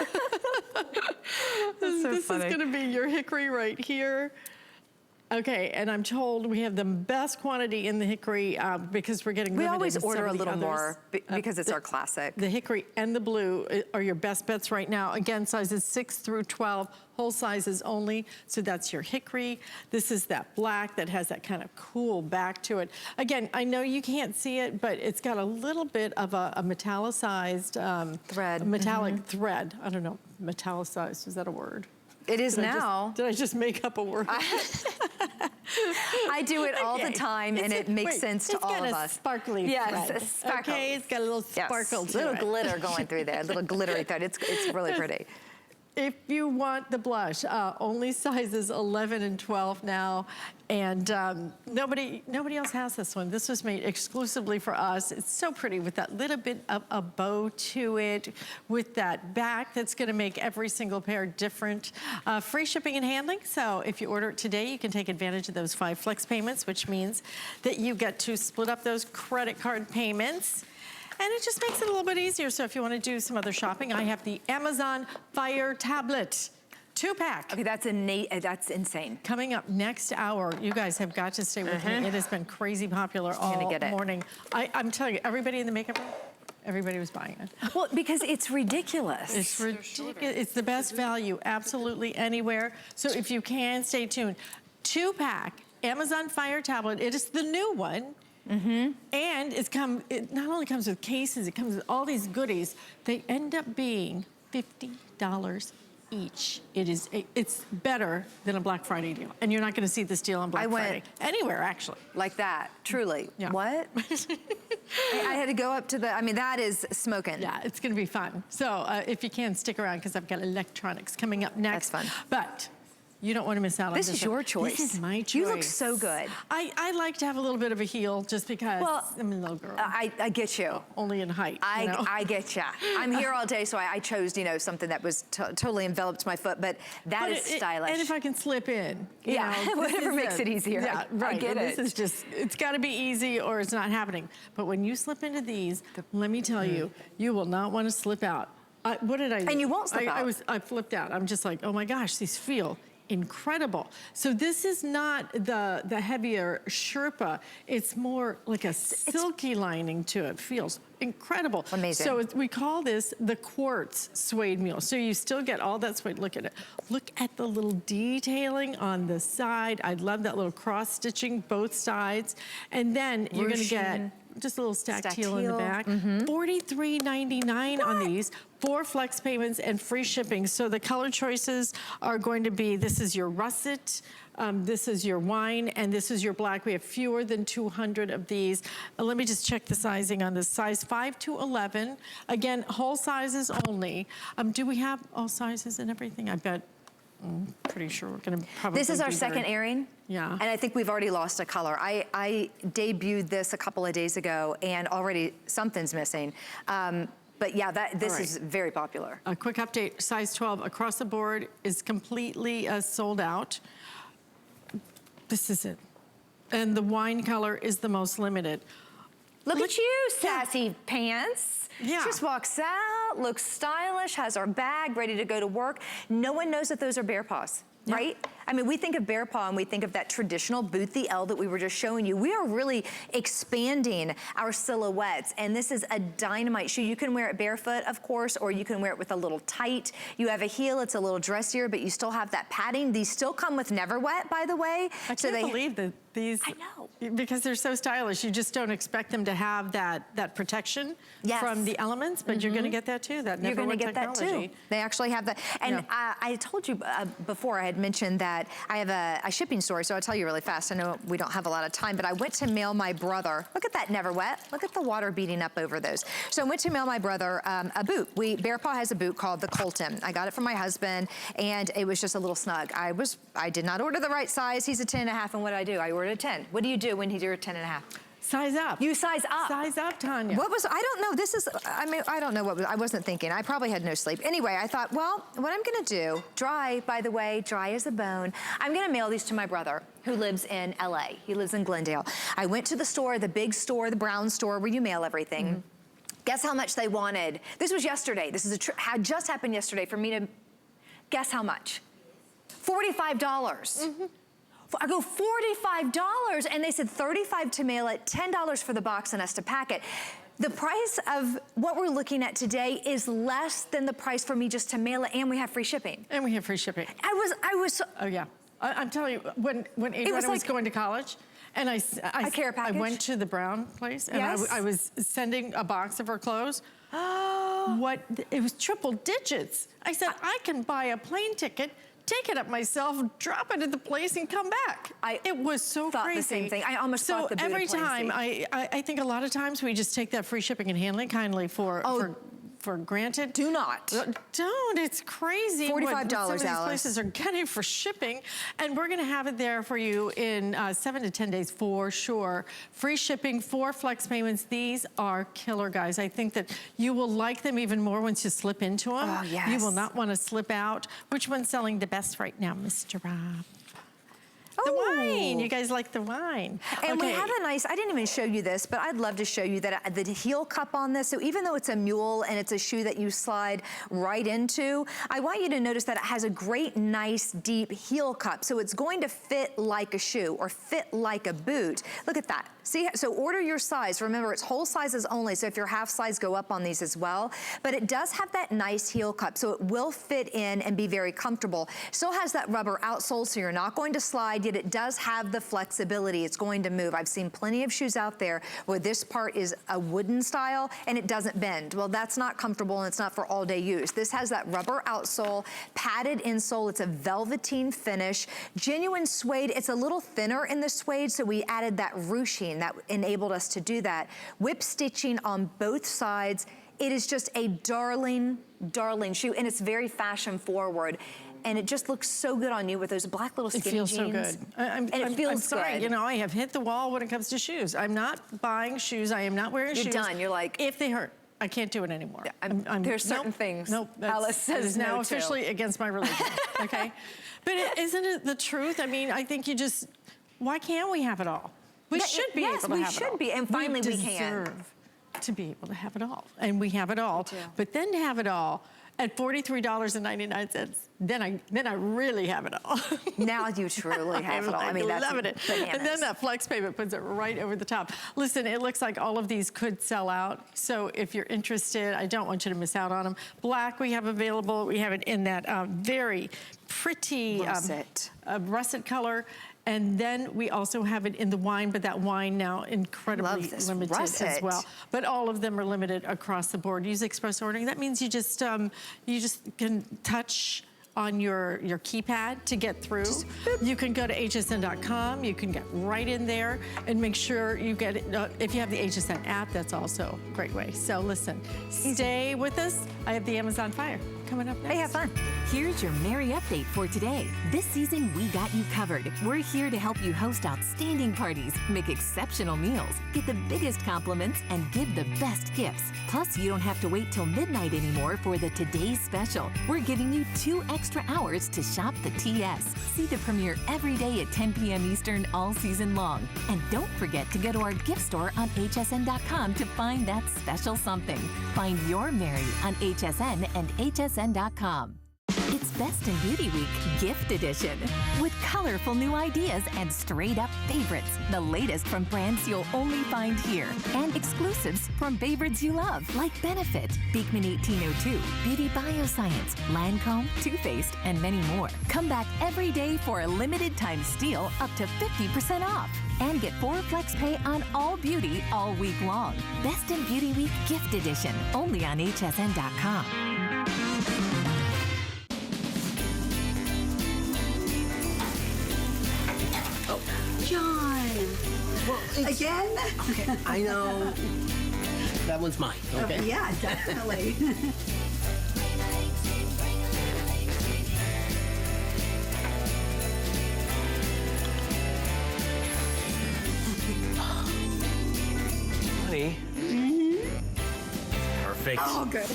That's so this funny. is going to be your hickory right here. Okay, and I'm told we have the best quantity in the hickory because we're getting limited. We always to some order of a the little others. more because it's our classic. The hickory and the blue are your best bets right now. Again, sizes 6 through 12, whole sizes only. So that's your hickory. This is that black that has that kind of cool back to it. Again, I know you can't see it, but it's got a little bit of a metallicized thread. Metallic thread. I don't know, metallicized, is that a word? It is now. Did I just make up a word? I do it all the time, and it makes sense to all of us. It's got a sparkly thread. Yes, a sparkle. Okay, it's got a little sparkle to it. A little glitter going through there, a little glittery thread. It's really pretty. If you want the blush, only sizes 11 and 12 now, and nobody else has this one. This was made exclusively for us. It's so pretty with that little bit of a bow to it, with that back that's gonna make every single pair different. Free shipping and handling, so if you order it today, you can take advantage of those 5 flex payments, which means that you get to split up those credit card payments. And it just makes it a little bit easier. So if you want to do some other shopping, I have the Amazon Fire Tablet 2-pack. Okay, that's insane. Coming up next hour. You guys have got to stay with me. It has been crazy popular all morning. I'm telling you, everybody in the makeup room, everybody was buying it. Well, because it's ridiculous. It's ridiculous. It's the best value absolutely anywhere. So if you can, stay tuned. 2-pack Amazon Fire Tablet. It is the new one. And it not only comes with cases, it comes with all these goodies. They end up being $50 each. It's better than a Black Friday deal. And you're not gonna see this deal on Black Friday. Anywhere, actually. Like that, truly. Yeah. What? I had to go up to the, I mean, that is smoking. Yeah, it's gonna be fun. So if you can, stick around because I've got electronics coming up next. That's fun. But you don't want to miss out on this. This is your choice. This is my choice. You look so good. I like to have a little bit of a heel just because I'm a little girl. I get you. Only in height. I get you. I'm here all day, so I chose, you know, something that was totally enveloped my foot, but that is stylish. And if I can slip in. You know, whatever makes it easier. Yeah, right. I get it. This is just, it's got to be easy or it's not happening. But when you slip into these, let me tell you, you will not want to slip out. What did I do? And you won't slip out. I flipped out. I'm just like, oh my gosh, these feel incredible. So this is not the heavier Sherpa. It's more like a silky lining to it. Feels incredible. Amazing. So we call this the quartz suede mule. So you still get all that suede. Look at it. Look at the little detailing on the side. I love that little cross stitching both sides. And then you're gonna get just a little stacked teal in the teal. back. $43.99 on these. 4 flex payments and free shipping. So the color choices are going to be, this is your russet, this is your wine, and this is your black. We have fewer than 200 of these. Let me just check the sizing on this. Size 5 to 11. Again, whole sizes only. Do we have all sizes and everything? I bet. I'm pretty sure we're gonna probably This is our be second airing. Yeah. And I think we've already lost a color. I debuted this a couple of days ago and already something's missing. But yeah, this is very popular. A quick update, size 12 across the board is completely sold out. This is it. And the wine color is the most limited. Look at you, sassy pants. Yeah. Just walks out, looks stylish, has our bag ready to go to work. No one knows that those are bear paws, right? I mean, we think of bear paw and we think of that traditional boot, the Elle that we were just showing you. We are really expanding our silhouettes, and this is a dynamite shoe. You can wear it barefoot, of course, or you can wear it with a little tight. You have a heel, it's a little dressier, but you still have that padding. These still come with Neverwet, by the way. I can't believe that these, I know. because they're so stylish, you just don't expect them to have that protection from the elements, but you're gonna get that too, that Neverwet You're gonna get technology. that too. They actually have that. And I told you before, I had mentioned that I have a shipping story, so I'll tell you really fast. I know we don't have a lot of time, but I went to mail my brother, look at that Neverwet, look at the water beating up over those. So I went to mail my brother a boot. BEARPAW has a boot called the Colton. I got it from my husband, and it was just a little snug. I did not order the right size. He's a 10 and a half, and what did I do? I ordered a 10. What do you do when you're a 10 and a half? Size up. You size up. Size up, Tanya. What was, I don't know, this is, I mean, I don't know what was, I wasn't thinking. I probably had no sleep. Anyway, I thought, well, what I'm gonna do, dry, by the way, dry as a bone, I'm gonna mail these to my brother who lives in LA. He lives in Glendale. I went to the store, the big store, the brown store where you mail everything. Guess how much they wanted? This was yesterday. This is had just happened yesterday for me to, guess how much? $45. I go, $45, and they said $35 to mail it, $10 for the box and us to pack it. The price of what we're looking at today is less than the price for me just to mail it, and we have free shipping. And we have free shipping. I was so, Oh yeah, I'm telling you, when Adriana was going to college, and I went to the Brown place, and I was sending a box of her clothes. It was triple digits. I said, I can buy a plane ticket, take it up myself, drop it at the place, and come back. It was so thought crazy. the same thing. I almost thought the boot every at plane time, seat. I think a lot of times we just take that free shipping and handling kindly for granted. Do not. Don't, it's crazy $45, what some of these Alice. places are getting for shipping, and we're gonna have it there for you in 7 to 10 days for sure. Free shipping, 4 flex payments. These are killer, guys. I think that you will like them even more once you slip into them. Oh, yes. You will not wanna slip out. Which one's selling the best right now, Mr. Rob? The wine, you guys like the wine. And we have a nice, I didn't even show you this, but I'd love to show you that the heel cup on this. So even though it's a mule and it's a shoe that you slide right into, I want you to notice that it has a great, nice, deep heel cup. So it's going to fit like a shoe or fit like a boot. Look at that. See, so order your size. Remember, it's whole sizes only, so if your half size, go up on these as well. But it does have that nice heel cup, so it will fit in and be very comfortable. Still has that rubber outsole, so you're not going to slide, yet it does have the flexibility. It's going to move. I've seen plenty of shoes out there where this part is a wooden style and it doesn't bend. Well, that's not comfortable and it's not for all day use. This has that rubber outsole, padded insole. It's a velveteen finish, genuine suede. It's a little thinner in the suede, so we added that ruching that enabled us to do that. Whip stitching on both sides. It is just a darling, darling shoe, and it's very fashion forward. And it just looks so good on you with those black little skinny jeans. It feels so good. And it feels I'm sorry, good. you know, I have hit the wall when it comes to shoes. I'm not buying shoes. I am not wearing shoes. You're done. You're like, if they hurt, I can't do it anymore. There's certain things. Nope. Alice says now no officially against my religion. Okay, but isn't it the truth? I mean, I think you just. Why can't we have it all? We should be able to have it all. Yes, we should be, and finally we can. deserve to be able to have it all, and we have it all. But then to have it all at $43.99, then I really have it all. Now you truly have it all. I mean, that's loving it. bananas. And then that flex payment puts it right over the top. Listen, it looks like all of these could sell out. So if you're interested, I don't want you to miss out on them. Black we have available. We have it in that very pretty russet russet color. And then we also have it in the wine, but that wine now incredibly limited as well. But all of them are limited across the board. Use express ordering. That means you just can touch on your keypad to get through. You can go to hsn.com. You can get right in there and make sure you get it. If you have the HSN app, that's also a great way. So listen, stay with us. I have the Amazon Fire coming up next. Hey, have fun. Here's your Merry update for today. This season, we got you covered. We're here to help you host outstanding parties, make exceptional meals, get the biggest compliments, and give the best gifts. Plus, you don't have to wait till midnight anymore for the Today's Special. We're giving you 2 extra hours to shop the TS. See the premiere every day at 10 p.m. Eastern all season long. And don't forget to go to our gift store on hsn.com to find that special something. Find your Merry on HSN and hsn.com. It's Best in Beauty Week Gift Edition with colorful new ideas and straight-up favorites. The latest from brands you'll only find here and exclusives from favorites you love like Benefit, Beekman 1802, Beauty Bioscience, Lancome, Too Faced, and many more. Come back every day for a limited time steal up to 50% off. And get 4 flex pay on all beauty all week long. Best in Beauty Week Gift Edition, only on hsn.com. John! Well, Again? Okay, I know. That one's mine, okay? Yeah, definitely. Honey. Perfect. Oh, good.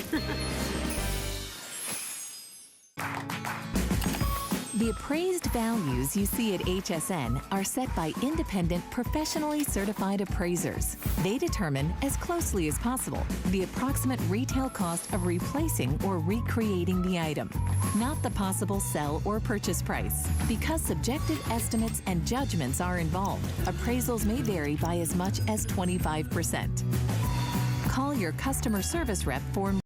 The appraised values you see at HSN are set by independent, professionally certified appraisers. They determine, as closely as possible, the approximate retail cost of replacing or recreating the item, not the possible sell or purchase price. Because subjective estimates and judgments are involved, appraisals may vary by as much as 25%. Call your customer service rep for